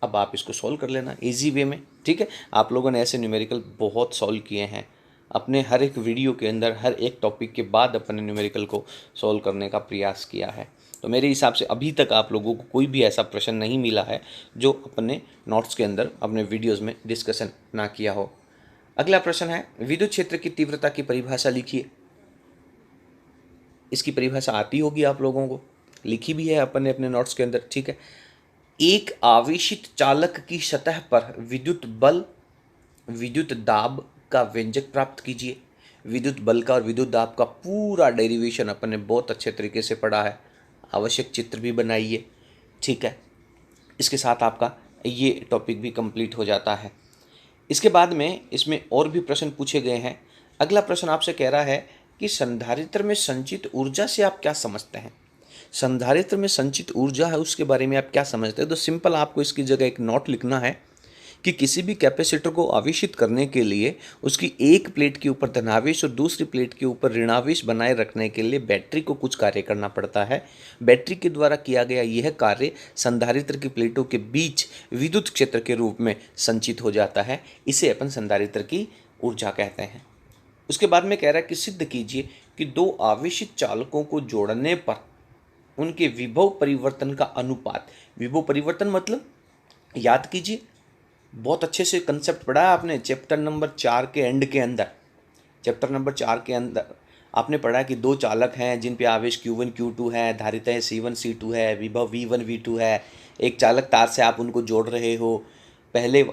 अब आप इसको सॉल्व कर लेना इजी वे में, ठीक है। आप लोगों ने ऐसे न्यूमेरिकल बहुत सॉल्व किए हैं अपने हर एक वीडियो के अंदर, हर एक टॉपिक के बाद अपने न्यूमेरिकल को सॉल्व करने का प्रयास किया है। तो मेरे हिसाब से अभी तक आप लोगों को कोई भी ऐसा प्रश्न नहीं मिला है जो अपने नोट्स के अंदर, अपने वीडियोस में डिस्कशन ना किया हो। अगला प्रश्न है, विद्युत क्षेत्र की तीव्रता की परिभाषा लिखिए। इसकी परिभाषा आती होगी आप लोगों को, लिखी भी है अपन ने अपने नोट्स के अंदर, ठीक है। एक आवेशित चालक की सतह पर विद्युत बल, विद्युत दाब का व्यंजक प्राप्त कीजिए। विद्युत बल का और विद्युत दाब का पूरा डेरिवेशन अपन ने बहुत अच्छे तरीके से पढ़ा है, आवश्यक चित्र भी बनाइए, ठीक है। इसके साथ आपका ये टॉपिक भी कंप्लीट हो जाता है। इसके बाद में इसमें और भी प्रश्न पूछे गए हैं। अगला प्रश्न आपसे कह रहा है कि संधारित्र में संचित ऊर्जा से आप क्या समझते हैं। संधारित्र में संचित ऊर्जा है उसके बारे में आप क्या समझते हैं। तो सिंपल आपको इसकी जगह एक नोट लिखना है कि किसी भी कैपेसिटर को आवेशित करने के लिए उसकी एक प्लेट के ऊपर धनावेश और दूसरी प्लेट के ऊपर ऋणावेश बनाए रखने के लिए बैटरी को कुछ कार्य करना पड़ता है। बैटरी के द्वारा किया गया यह कार्य संधारित्र की प्लेटों के बीच विद्युत क्षेत्र के रूप में संचित हो जाता है। इसे अपन संधारित्र की ऊर्जा कहते हैं। उसके बाद में कह रहा है कि सिद्ध कीजिए कि दो आवेशित चालकों को जोड़ने पर उनके विभव परिवर्तन का अनुपात। विभव परिवर्तन मतलब याद कीजिए, बहुत अच्छे से कंसेप्ट पढ़ा है आपने चैप्टर नंबर 4 के एंड के अंदर। चैप्टर नंबर 4 के अंदर आपने पढ़ा कि दो चालक हैं जिन पे आवेश Q1 Q2 है, धारिताएं C1 C2 है, विभव V1 V2 है। एक चालक तार से आप उनको जोड़ रहे हो, पहले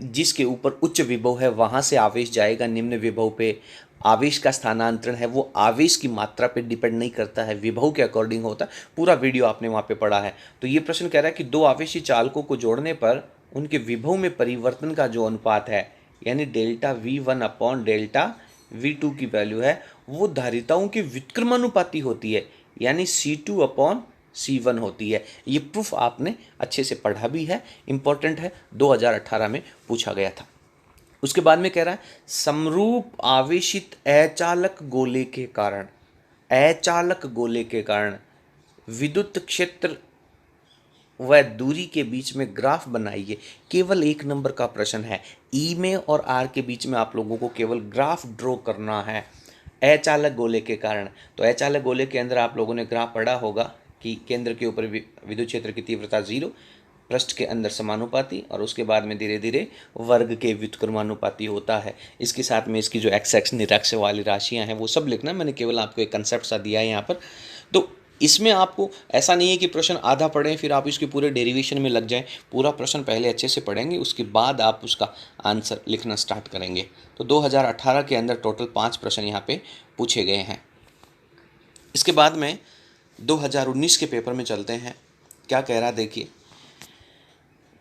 जिसके ऊपर उच्च विभव है वहाँ से आवेश जाएगा निम्न विभव पे। आवेश का स्थानांतरण है वो आवेश की मात्रा पे डिपेंड नहीं करता है, विभव के अकॉर्डिंग होता है। पूरा वीडियो आपने वहाँ पे पढ़ा है। तो ये प्रश्न कह रहा है कि दो आवेशी चालकों को जोड़ने पर उनके विभव में परिवर्तन का जो अनुपात है, यानी delta V1 upon delta V2 की वैल्यू है, वो धारिताओं की व्युत्क्रमानुपाती होती है, यानी C2 अपॉन C1 होती है। ये प्रूफ आपने अच्छे से पढ़ा भी है, इंपॉर्टेंट है, 2018 में पूछा गया था। उसके बाद में कह रहा है समरूप आवेशित अचालक गोले के कारण, अचालक गोले के कारण विद्युत क्षेत्र वह दूरी के बीच में ग्राफ बनाइए। केवल 1 नंबर का प्रश्न है, ई में और आर के बीच में आप लोगों को केवल ग्राफ ड्रॉ करना है अचालक गोले के कारण। तो अचालक गोले के अंदर आप लोगों ने ग्राफ पढ़ा होगा कि केंद्र के ऊपर विद्युत क्षेत्र की तीव्रता 0, पृष्ठ के अंदर समानुपाती और उसके बाद में धीरे धीरे वर्ग के व्युत्क्रमानुपाती होता है। इसके साथ में इसकी जो एक्स एक्स निरक्ष वाली राशियां हैं वो सब लिखना, मैंने केवल आपको एक कंसेप्ट सा दिया है यहाँ पर। तो इसमें आपको ऐसा नहीं है कि प्रश्न आधा पढ़ें फिर आप इसके पूरे डेरिवेशन में लग जाएं। पूरा प्रश्न पहले अच्छे से पढ़ेंगे, उसके बाद आप उसका आंसर लिखना स्टार्ट करेंगे। तो 2018 के अंदर टोटल 5 प्रश्न यहाँ पे पूछे गए हैं। इसके बाद में 2019 के पेपर में चलते हैं। क्या कह रहा है देखिए,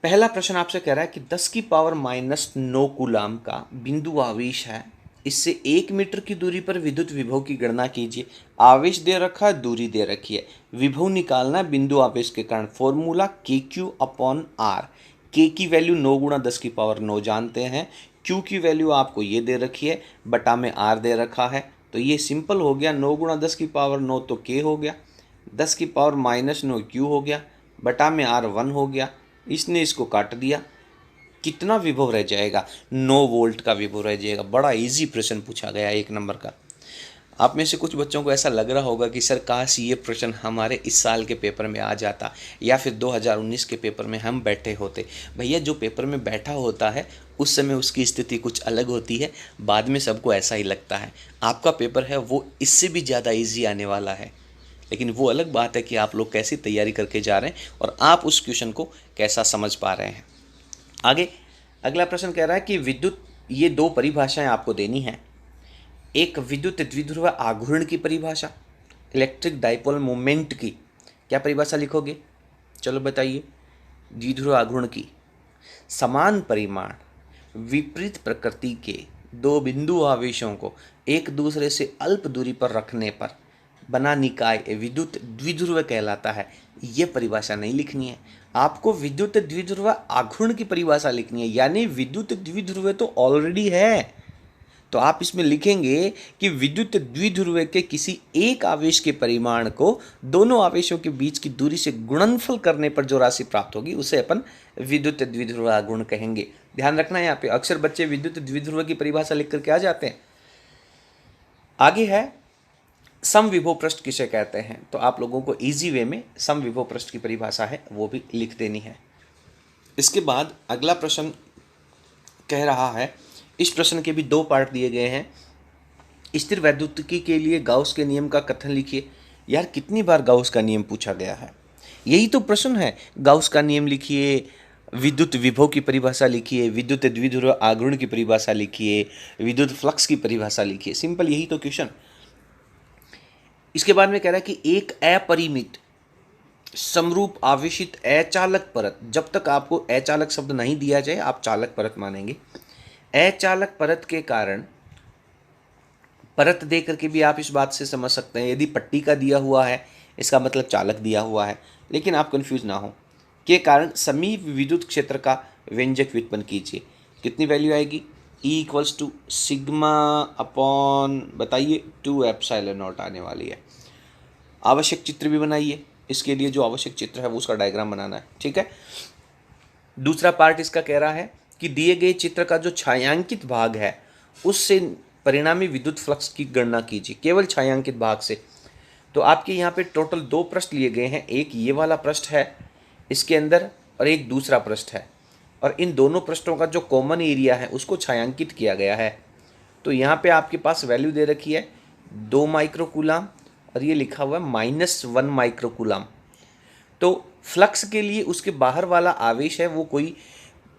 पहला प्रश्न आपसे कह रहा है कि 10 की पावर -9 कूलाम का बिंदु आवेश है, इससे 1 मीटर की दूरी पर विद्युत विभव की गणना कीजिए। आवेश दे रखा है, दूरी दे रखी है, विभव निकालना है बिंदु आवेश के कारण। फॉर्मूला के क्यू अपॉन आर। के की वैल्यू 9 गुणा 10 की पावर 9 जानते हैं, क्यू की वैल्यू आपको ये दे रखी है, बटा में आर दे रखा है। तो ये सिंपल हो गया, 9 गुणा 10 की पावर 9 तो के हो गया, 10 की पावर -9 क्यू हो गया, बटा में आर 1 हो गया। इसने इसको काट दिया, कितना विभव रह जाएगा, 9 वोल्ट का विभव रह जाएगा। बड़ा इजी प्रश्न पूछा गया 1 नंबर का। आप में से कुछ बच्चों को ऐसा लग रहा होगा कि सर काश ये प्रश्न हमारे इस साल के पेपर में आ जाता या फिर 2019 के पेपर में हम बैठे होते। भैया जो पेपर में बैठा होता है उस समय उसकी स्थिति कुछ अलग होती है, बाद में सबको ऐसा ही लगता है। आपका पेपर है वो इससे भी ज़्यादा ईजी आने वाला है, लेकिन वो अलग बात है कि आप लोग कैसी तैयारी करके जा रहे हैं और आप उस क्वेश्चन को कैसा समझ पा रहे हैं। आगे अगला प्रश्न कह रहा है कि विद्युत, ये 2 परिभाषाएं आपको देनी है। एक विद्युत द्विध्रुव आघूर्ण की परिभाषा, इलेक्ट्रिक डाइपोल मोमेंट की क्या परिभाषा लिखोगे, चलो बताइए। द्विध्रुव आघूर्ण की, समान परिमाण विपरीत प्रकृति के 2 बिंदु आवेशों को एक दूसरे से अल्प दूरी पर रखने पर बना निकाय विद्युत द्विध्रुव कहलाता है। ये परिभाषा नहीं लिखनी है, आपको विद्युत द्विध्रुव आघूर्ण की परिभाषा लिखनी है, यानी विद्युत द्विध्रुव तो ऑलरेडी है। तो आप इसमें लिखेंगे कि विद्युत द्विध्रुव के किसी एक आवेश के परिमाण को दोनों आवेशों के बीच की दूरी से गुणनफल करने पर जो राशि प्राप्त होगी उसे अपन विद्युत द्विध्रुव आघूर्ण कहेंगे। ध्यान रखना, यहाँ पे अक्सर बच्चे विद्युत द्विध्रुव की परिभाषा लिख करके आ जाते हैं। आगे है समविभव पृष्ठ किसे कहते हैं, तो आप लोगों को इजी वे में समविभव पृष्ठ की परिभाषा है वो भी लिख देनी है। इसके बाद अगला प्रश्न कह रहा है, इस प्रश्न के भी दो पार्ट दिए गए हैं। स्थिर वैद्युतिकी के लिए गाउस के नियम का कथन लिखिए। यार कितनी बार गाउस का नियम पूछा गया है, यही तो प्रश्न है। गाउस का नियम लिखिए, विद्युत विभव की परिभाषा लिखिए, विद्युत द्विध्रुव आघूर्ण की परिभाषा लिखिए, विद्युत फ्लक्स की परिभाषा लिखिए। सिंपल यही तो क्वेश्चन। इसके बाद में कह रहा है कि एक अपरिमित समरूप आवेशित अचालक परत, जब तक आपको अचालक शब्द नहीं दिया जाए आप चालक परत मानेंगे। अचालक परत के कारण, परत दे करके भी आप इस बात से समझ सकते हैं, यदि पट्टी का दिया हुआ है इसका मतलब चालक दिया हुआ है, लेकिन आप कंफ्यूज ना हो, के कारण समीप विद्युत क्षेत्र का व्यंजक व्युत्पन्न कीजिए। कितनी वैल्यू आएगी? E equals to sigma upon बताइए 2 एप्सिलॉन नॉट आने वाली है। आवश्यक चित्र भी बनाइए, इसके लिए जो आवश्यक चित्र है वो उसका डायग्राम बनाना है, ठीक है। दूसरा पार्ट इसका कह रहा है कि दिए गए चित्र का जो छायांकित भाग है उससे परिणामी विद्युत फ्लक्स की गणना कीजिए, केवल छायांकित भाग से। तो आपके यहाँ पे टोटल 2 पृष्ठ लिए गए हैं, एक ये वाला पृष्ठ है इसके अंदर और एक दूसरा पृष्ठ है, और इन दोनों पृष्ठों का जो कॉमन एरिया है उसको छायांकित किया गया है। तो यहाँ पे आपके पास वैल्यू दे रखी है 2 माइक्रोकूलाम और ये लिखा हुआ है -1 माइक्रोकूलाम। तो फ्लक्स के लिए उसके बाहर वाला आवेश है वो कोई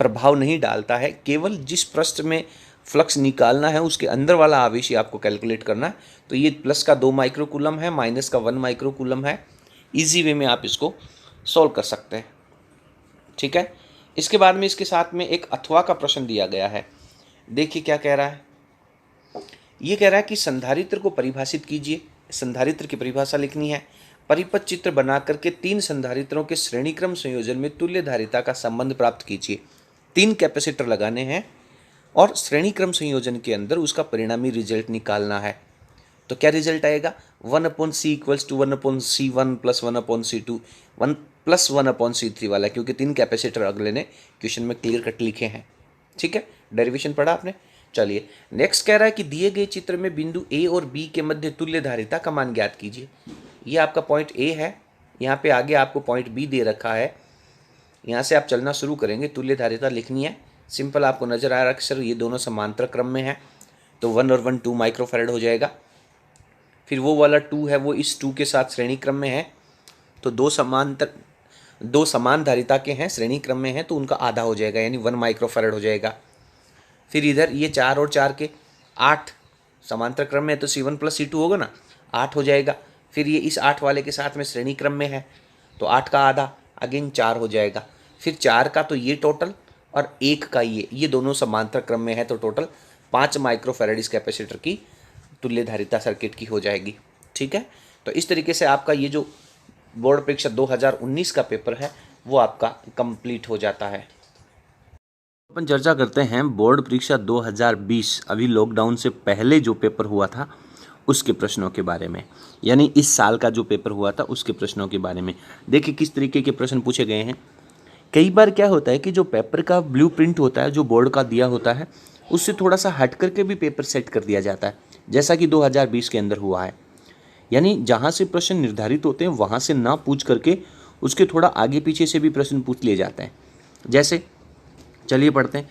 प्रभाव नहीं डालता है, केवल जिस पृष्ठ में फ्लक्स निकालना है उसके अंदर वाला आवेश ही आपको कैलकुलेट करना है। तो ये प्लस का 2 माइक्रोकूलम है, माइनस का 1 माइक्रोकूलम है। इजी वे में आप इसको सॉल्व कर सकते हैं, ठीक है। इसके बाद में इसके साथ में एक अथवा का प्रश्न दिया गया है। देखिए क्या कह रहा है, ये कह रहा है कि संधारित्र को परिभाषित कीजिए। संधारित्र की परिभाषा लिखनी है। परिपथ चित्र बना करके 3 संधारित्रों के श्रेणीक्रम संयोजन में तुल्य धारिता का संबंध प्राप्त कीजिए। 3 कैपेसिटर लगाने हैं और श्रेणीक्रम संयोजन के अंदर उसका परिणामी रिजल्ट निकालना है। तो क्या रिजल्ट आएगा? 1/C equals to 1/C1 plus 1/C2, 1 plus 1/C3 वाला, क्योंकि 3 कैपेसिटर अगले ने क्वेश्चन में क्लियर कट लिखे हैं, ठीक है। डेरिवेशन पढ़ा आपने। चलिए नेक्स्ट कह रहा है कि दिए गए चित्र में बिंदु A और B के मध्य तुल्य धारिता का मान ज्ञात कीजिए। ये आपका पॉइंट A है, यहाँ पे आगे आपको पॉइंट B दे रखा है, यहाँ से आप चलना शुरू करेंगे, तुल्य धारिता लिखनी है। सिंपल आपको नजर आ रहा है सर ये दोनों समांतर क्रम में है, तो 1 और 1 2 माइक्रोफैरड हो जाएगा। फिर वो वाला 2 है वो इस 2 के साथ श्रेणी क्रम में है, तो दो समान धारिता के हैं, श्रेणी क्रम में है, तो उनका आधा हो जाएगा यानी 1 माइक्रोफैरड हो जाएगा। फिर इधर ये 4 और 4 के 8 समांतर क्रम में है, तो C1 प्लस C2 होगा ना, 8 हो जाएगा। फिर ये इस 8 वाले के साथ में श्रेणी क्रम में है, तो 8 का आधा अगेन 4 हो जाएगा। फिर 4 का तो ये टोटल और 1 का ये दोनों समांतर क्रम में है, तो टोटल 5 माइक्रोफैरड इस कैपेसिटर की तुल्य धारिता सर्किट की हो जाएगी, ठीक है। तो इस तरीके से आपका ये जो बोर्ड परीक्षा 2019 का पेपर है वो आपका कंप्लीट हो जाता है। अपन चर्चा करते हैं बोर्ड परीक्षा 2020, अभी लॉकडाउन से पहले जो पेपर हुआ था उसके प्रश्नों के बारे में, यानी इस साल का जो पेपर हुआ था उसके प्रश्नों के बारे में। देखिए किस तरीके के प्रश्न पूछे गए हैं। कई बार क्या होता है कि जो पेपर का ब्लूप्रिंट होता है, जो बोर्ड का दिया होता है, उससे थोड़ा सा हट करके भी पेपर सेट कर दिया जाता है, जैसा कि 2020 के अंदर हुआ है। यानी जहाँ से प्रश्न निर्धारित होते हैं वहाँ से ना पूछ करके उसके थोड़ा आगे पीछे से भी प्रश्न पूछ लिए जाते हैं। जैसे चलिए पढ़ते हैं।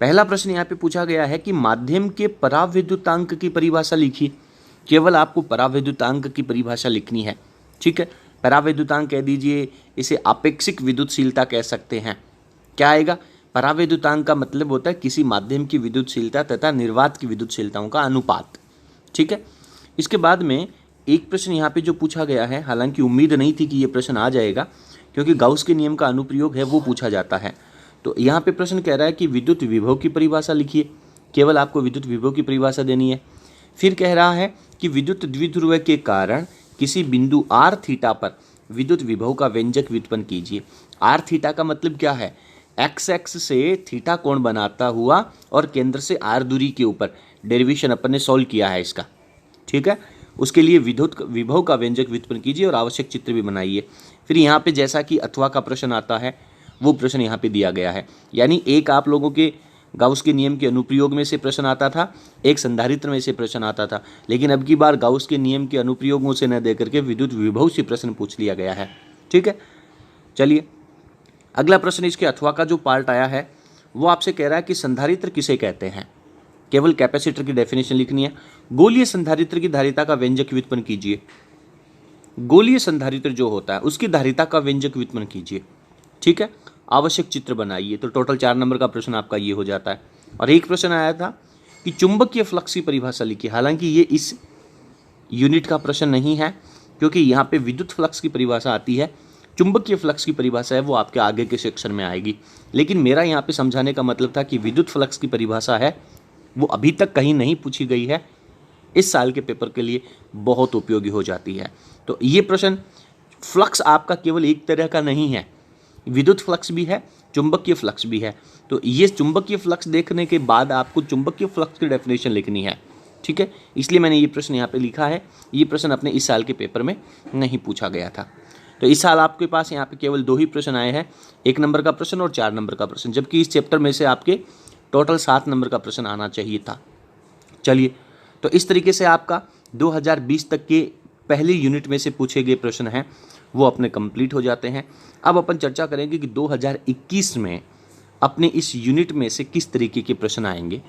पहला प्रश्न यहाँ पे पूछा गया है कि माध्यम के पराविद्युतांक की परिभाषा लिखिए। केवल आपको पराविद्युतांक की परिभाषा लिखनी है, ठीक है। पराविद्युतांक कह दीजिए, इसे आपेक्षिक विद्युतशीलता कह सकते हैं। क्या आएगा? पराविद्युतांक का मतलब होता है किसी माध्यम की विद्युतशीलता तथा निर्वात की विद्युतशीलताओं का अनुपात, ठीक है। इसके बाद में एक प्रश्न यहाँ पे जो पूछा गया है, हालांकि उम्मीद नहीं थी कि ये प्रश्न आ जाएगा, क्योंकि गाउस के नियम का अनुप्रयोग है वो पूछा जाता है। तो यहाँ पे प्रश्न कह रहा है कि विद्युत विभव की परिभाषा लिखिए। केवल आपको विद्युत विभव की परिभाषा देनी है। फिर कह रहा है कि विद्युत द्विध्रुव के कारण किसी बिंदु आर थीटा पर विद्युत विभव का व्यंजक व्युत्पन्न कीजिए। आर थीटा का मतलब क्या है, एक्स एक्स से थीटा कोण बनाता हुआ और केंद्र से आर दूरी के ऊपर। डेरिवेशन अपन ने सॉल्व किया है इसका, ठीक है। उसके लिए विद्युत विभव का व्यंजक व्युत्पन्न कीजिए और आवश्यक चित्र भी बनाइए। फिर यहाँ पे जैसा कि अथवा का प्रश्न आता है वो प्रश्न यहाँ पे दिया गया है। यानी एक आप लोगों के गाउस के नियम के अनुप्रयोग में से प्रश्न आता था, एक संधारित्र में से प्रश्न आता था, लेकिन अब की बार गाउस के नियम के अनुप्रयोगों से न देकर के विद्युत विभव से प्रश्न पूछ लिया गया है, ठीक है। चलिए अगला प्रश्न, इसके अथवा का जो पार्ट आया है वो आपसे कह रहा है कि संधारित्र किसे कहते हैं। केवल कैपेसिटर की डेफिनेशन लिखनी है। गोलीय संधारित्र की धारिता का व्यंजक व्युत्पन्न कीजिए। गोलीय संधारित्र जो होता है उसकी धारिता का व्यंजक व्युत्पन्न कीजिए, ठीक है। आवश्यक चित्र बनाइए। तो टोटल 4 नंबर का प्रश्न आपका ये हो जाता है। और एक प्रश्न आया था कि चुंबकीय फ्लक्स की परिभाषा लिखिए। हालांकि ये इस यूनिट का प्रश्न नहीं है, क्योंकि यहाँ पे विद्युत फ्लक्स की परिभाषा आती है। चुंबकीय फ्लक्स की परिभाषा है वो आपके आगे के सेक्शन में आएगी। लेकिन मेरा यहाँ पे समझाने का मतलब था कि विद्युत फ्लक्स की परिभाषा है वो अभी तक कहीं नहीं पूछी गई है, इस साल के पेपर के लिए बहुत उपयोगी हो जाती है। तो ये प्रश्न, फ्लक्स आपका केवल एक तरह का नहीं है, विद्युत फ्लक्स भी है, चुंबकीय फ्लक्स भी है। तो ये चुंबकीय फ्लक्स देखने के बाद आपको चुंबकीय फ्लक्स की डेफिनेशन लिखनी है, ठीक है। इसलिए मैंने ये प्रश्न यहाँ पे लिखा है। ये प्रश्न अपने इस साल के पेपर में नहीं पूछा गया था। तो इस साल आपके पास यहाँ पे केवल 2 ही प्रश्न आए हैं, 1 नंबर का प्रश्न और 4 नंबर का प्रश्न, जबकि इस चैप्टर में से आपके टोटल 7 नंबर का प्रश्न आना चाहिए था। चलिए, तो इस तरीके से आपका 2020 तक के पहले यूनिट में से पूछे गए प्रश्न हैं वो अपने कंप्लीट हो जाते हैं। अब अपन चर्चा करेंगे कि 2021 में अपने इस यूनिट में से किस तरीके के प्रश्न आएंगे।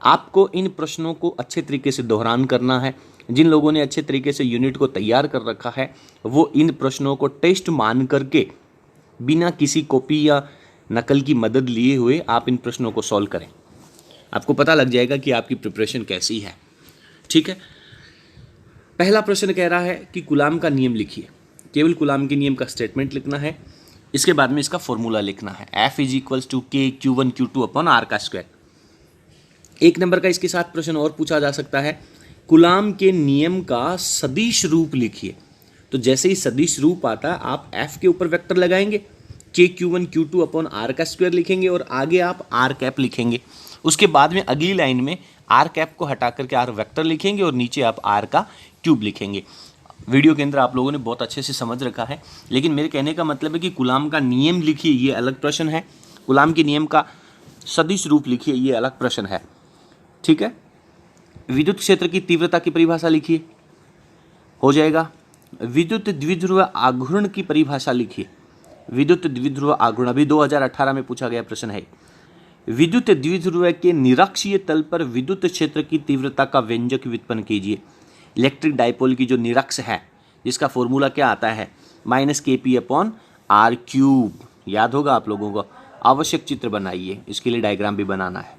आपको इन प्रश्नों को अच्छे तरीके से दोहरान करना है। जिन लोगों ने अच्छे तरीके से यूनिट को तैयार कर रखा है वो इन प्रश्नों को टेस्ट मान करके बिना किसी कॉपी या नकल की मदद लिए हुए आप इन प्रश्नों को सॉल्व करें। आपको पता लग जाएगा कि आपकी प्रिपरेशन कैसी है, ठीक है। पहला प्रश्न कह रहा है कि कूलाम का नियम लिखिए। केवल कूलाम के नियम का स्टेटमेंट लिखना है, इसके बाद में इसका फॉर्मूला लिखना है। F = K Q1 Q2/R²। 1 number का इसके साथ प्रश्न और पूछा जा सकता है, कूलाम के नियम का सदिश रूप लिखिए। तो जैसे ही सदिश रूप आता है आप F के ऊपर वेक्टर लगाएंगे, K Q1 Q2/R² लिखेंगे और आगे आप R कैप लिखेंगे। उसके बाद में अगली लाइन में R कैप को हटा करके R वेक्टर लिखेंगे और नीचे आप R का क्यूब लिखेंगे। वीडियो के अंदर आप लोगों ने बहुत अच्छे से समझ रखा है, लेकिन मेरे कहने का मतलब है कि कूलाम का नियम लिखिए, ये अलग प्रश्न है। कूलाम के नियम का सदिश रूप लिखिए, ये अलग प्रश्न है, ठीक है। विद्युत क्षेत्र की तीव्रता की परिभाषा लिखिए, हो जाएगा। विद्युत द्विध्रुव आघूर्ण की परिभाषा लिखिए। विद्युत द्विध्रुव आघूर्ण अभी 2018 में पूछा गया प्रश्न है। विद्युत द्विध्रुव के निरक्षीय तल पर विद्युत क्षेत्र की तीव्रता का व्यंजक व्युत्पन्न कीजिए। इलेक्ट्रिक डाइपोल की जो निरक्ष है जिसका फॉर्मूला क्या आता है, -kp/r³। याद होगा आप लोगों को। आवश्यक चित्र बनाइए, इसके लिए डायग्राम भी बनाना है,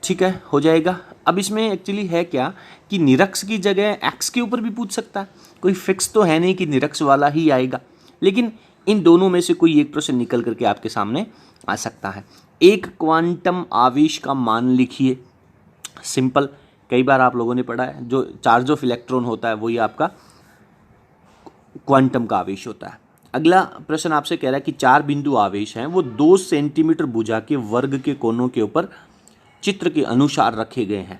ठीक है, हो जाएगा। अब इसमें एक्चुअली है क्या कि निरक्ष की जगह एक्स के ऊपर भी पूछ सकता है, कोई फिक्स तो है नहीं कि निरक्ष वाला ही आएगा, लेकिन इन दोनों में से कोई एक प्रश्न निकल करके आपके सामने आ सकता है। एक क्वांटम आवेश का मान लिखिए। सिंपल, कई बार आप लोगों ने पढ़ा है, जो चार्ज ऑफ इलेक्ट्रॉन होता है वही आपका क्वांटम का आवेश होता है। अगला प्रश्न आपसे कह रहा है कि 4 बिंदु आवेश हैं, वो 2 सेंटीमीटर भुजा के वर्ग के कोनों के ऊपर चित्र के अनुसार रखे गए हैं।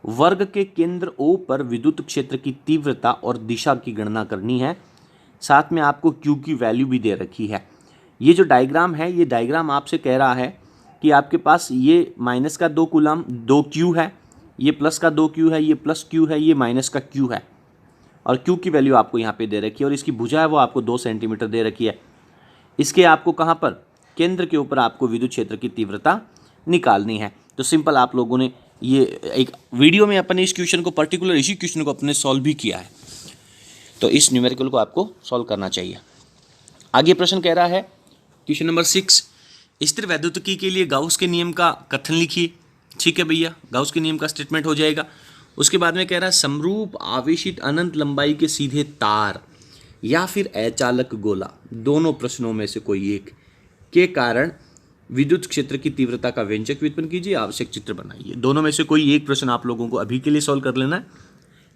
वर्ग के केंद्र O पर विद्युत क्षेत्र की तीव्रता और दिशा की गणना करनी है। साथ में आपको Q की वैल्यू भी दे रखी है। ये जो डायग्राम है, ये डायग्राम आपसे कह रहा है कि आपके पास ये माइनस का 2 कूलम 2 Q है, ये प्लस का 2 Q है, ये प्लस Q है, ये माइनस का Q है, और Q की वैल्यू आपको यहाँ पे दे रखी है और इसकी भुजा है वो आपको 2 सेंटीमीटर दे रखी है। इसके आपको कहाँ पर, केंद्र के ऊपर आपको विद्युत क्षेत्र की तीव्रता निकालनी है। तो सिंपल आप लोगों ने ये एक वीडियो में अपने इस क्वेश्चन को, पर्टिकुलर इसी क्वेश्चन को अपने सॉल्व भी किया है, तो इस न्यूमेरिकल को आपको सॉल्व करना चाहिए। आगे प्रश्न कह रहा है क्वेश्चन नंबर 6, स्थिर वैद्युतिकी के लिए गाउस के नियम का कथन लिखिए। ठीक है भैया, गाउस के नियम का स्टेटमेंट हो जाएगा। उसके बाद में कह रहा है समरूप आवेशित अनंत लंबाई के सीधे तार या फिर अचालक गोला, दोनों प्रश्नों में से कोई एक के कारण विद्युत क्षेत्र की तीव्रता का व्यंजक व्युत्पन्न कीजिए, आवश्यक चित्र बनाइए। दोनों में से कोई एक प्रश्न आप लोगों को अभी के लिए सॉल्व कर लेना है।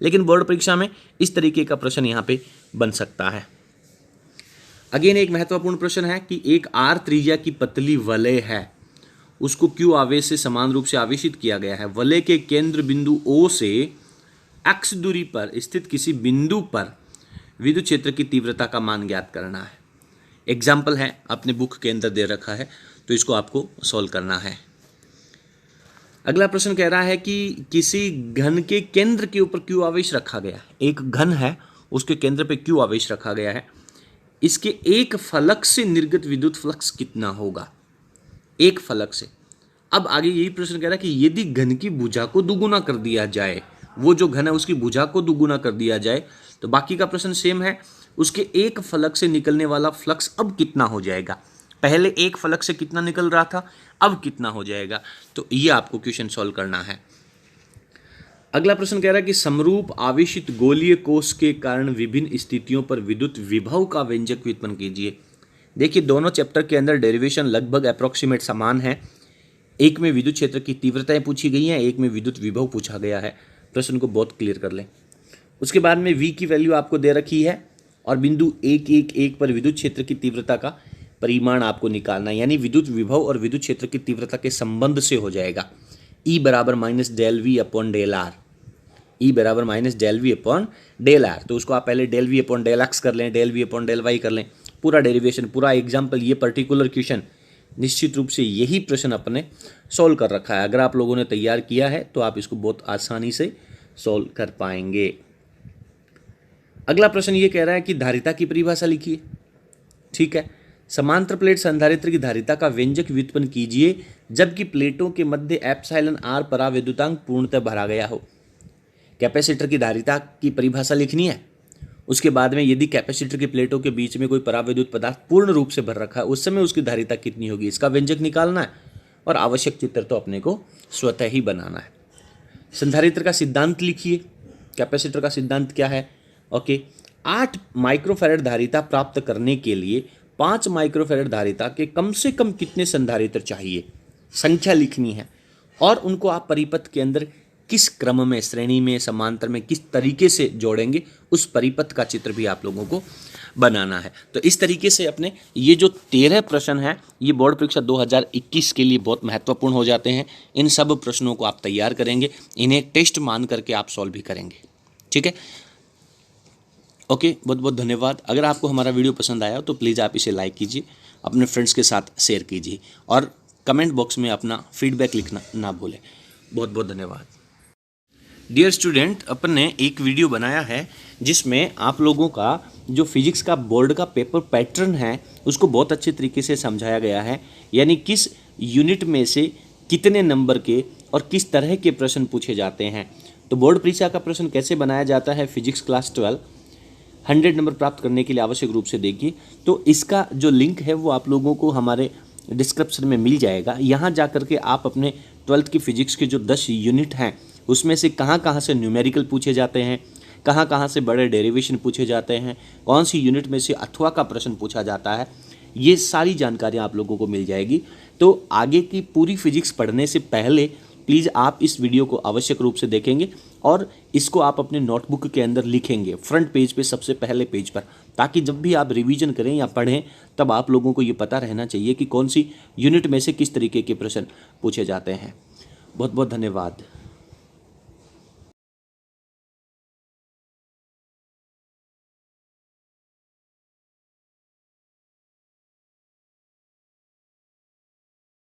लेकिन बोर्ड परीक्षा में इस तरीके का प्रश्न यहाँ पे बन सकता है। अगेन एक महत्वपूर्ण प्रश्न है कि एक आर त्रिज्या की पतली वलय है, उसको क्यू आवेश से समान रूप से आवेशित किया गया है। वलय के केंद्र बिंदु O से x दूरी पर स्थित किसी बिंदु पर विद्युत क्षेत्र की तीव्रता का मान ज्ञात करना है। एग्जाम्पल है, अपने बुक के अंदर दे रखा है, तो इसको आपको सॉल्व करना है। अगला प्रश्न कह रहा है कि किसी घन के केंद्र के ऊपर क्यू आवेश रखा गया है। एक घन है, उसके केंद्र पे क्यू आवेश रखा गया है। इसके एक फलक से निर्गत विद्युत फ्लक्स कितना होगा? एक फलक से। अब आगे यही प्रश्न कह रहा है कि यदि घन की भुजा को दुगुना कर दिया जाए, वो जो घन है उसकी भुजा को दुगुना कर दिया जाए, तो बाकी का प्रश्न सेम है। उसके एक फलक से निकलने वाला फ्लक्स अब कितना हो जाएगा? पहले एक फलक से कितना निकल रहा था, अब कितना हो जाएगा? तो ये आपको क्वेश्चन सॉल्व करना है। अगला प्रश्न कह रहा है कि समरूप आवेशित गोलीय कोश के कारण विभिन्न स्थितियों पर विद्युत विभव का व्यंजक व्युत्पन्न कीजिए। देखिए, दोनों चैप्टर के अंदर डेरिवेशन लगभग अप्रोक्सीमेट समान है। एक में विद्युत क्षेत्र की तीव्रताएं पूछी गई हैं, एक में विद्युत विभव पूछा गया है। प्रश्न को बहुत क्लियर कर लें। उसके बाद में V की वैल्यू आपको दे रखी है और बिंदु 111 पर विद्युत क्षेत्र की तीव्रता का परिमाण आपको निकालना है, यानी विद्युत विभव और विद्युत क्षेत्र की तीव्रता के संबंध से हो जाएगा। E बराबर minus del v upon del r, E बराबर minus del v upon del r. तो उसको आप पहले del v upon del x कर लें, del v upon del y कर लें। पूरा डेरिवेशन, पूरा एग्जाम्पल, ये पर्टिकुलर क्वेश्चन निश्चित रूप से यही प्रश्न अपने सॉल्व कर रखा है। अगर आप लोगों ने तैयार किया है तो आप इसको बहुत आसानी से सॉल्व कर पाएंगे। अगला प्रश्न ये कह रहा है कि धारिता की परिभाषा लिखिए। ठीक है, समांतर प्लेट संधारित्र की धारिता का व्यंजक व्युत्पन्न कीजिए जबकि प्लेटों के मध्य एप्सिलॉन आर परावैद्युतांक पूर्णतः भरा गया हो। कैपेसिटर की धारिता की परिभाषा लिखनी है। उसके बाद में यदि कैपेसिटर की प्लेटों के बीच में कोई परावैद्युत पदार्थ पूर्ण रूप से भर रखा है, उस समय उसकी धारिता कितनी होगी, इसका व्यंजक निकालना है। और आवश्यक चित्र तो अपने को स्वतः ही बनाना है। संधारित्र का सिद्धांत लिखिए। कैपेसिटर का सिद्धांत क्या है? ओके, 8 माइक्रोफैरड धारिता प्राप्त करने के लिए 5 माइक्रोफैरड धारिता के कम से कम कितने संधारित्र चाहिए, संख्या लिखनी है। और उनको आप परिपथ के अंदर किस क्रम में, श्रेणी में, समांतर में, किस तरीके से जोड़ेंगे, उस परिपथ का चित्र भी आप लोगों को बनाना है। तो इस तरीके से अपने ये जो 13 प्रश्न हैं, ये बोर्ड परीक्षा 2021 के लिए बहुत महत्वपूर्ण हो जाते हैं। इन सब प्रश्नों को आप तैयार करेंगे, इन्हें टेस्ट मान करके आप सॉल्व भी करेंगे। ठीक है, ओके, बहुत बहुत धन्यवाद। अगर आपको हमारा वीडियो पसंद आया तो प्लीज़ आप इसे लाइक कीजिए, अपने फ्रेंड्स के साथ शेयर कीजिए और कमेंट बॉक्स में अपना फीडबैक लिखना ना भूलें। बहुत बहुत धन्यवाद। डियर स्टूडेंट, अपन ने एक वीडियो बनाया है जिसमें आप लोगों का जो फिजिक्स का बोर्ड का पेपर पैटर्न है उसको बहुत अच्छे तरीके से समझाया गया है, यानी किस यूनिट में से कितने नंबर के और किस तरह के प्रश्न पूछे जाते हैं। तो बोर्ड परीक्षा का प्रश्न कैसे बनाया जाता है फिजिक्स क्लास 12 100 नंबर प्राप्त करने के लिए आवश्यक रूप से देखिए। तो इसका जो लिंक है वो आप लोगों को हमारे डिस्क्रिप्शन में मिल जाएगा। यहाँ जा कर के आप अपने 12th की फिजिक्स के जो 10 यूनिट हैं उसमें से कहाँ कहाँ से न्यूमेरिकल पूछे जाते हैं, कहाँ कहाँ से बड़े डेरिवेशन पूछे जाते हैं, कौन सी यूनिट में से अथवा का प्रश्न पूछा जाता है, ये सारी जानकारियाँ आप लोगों को मिल जाएगी। तो आगे की पूरी फिजिक्स पढ़ने से पहले प्लीज़ आप इस वीडियो को आवश्यक रूप से देखेंगे और इसको आप अपने नोटबुक के अंदर लिखेंगे फ्रंट पेज पे, सबसे पहले पेज पर, ताकि जब भी आप रिवीजन करें या पढ़ें तब आप लोगों को ये पता रहना चाहिए कि कौन सी यूनिट में से किस तरीके के प्रश्न पूछे जाते हैं। बहुत बहुत धन्यवाद।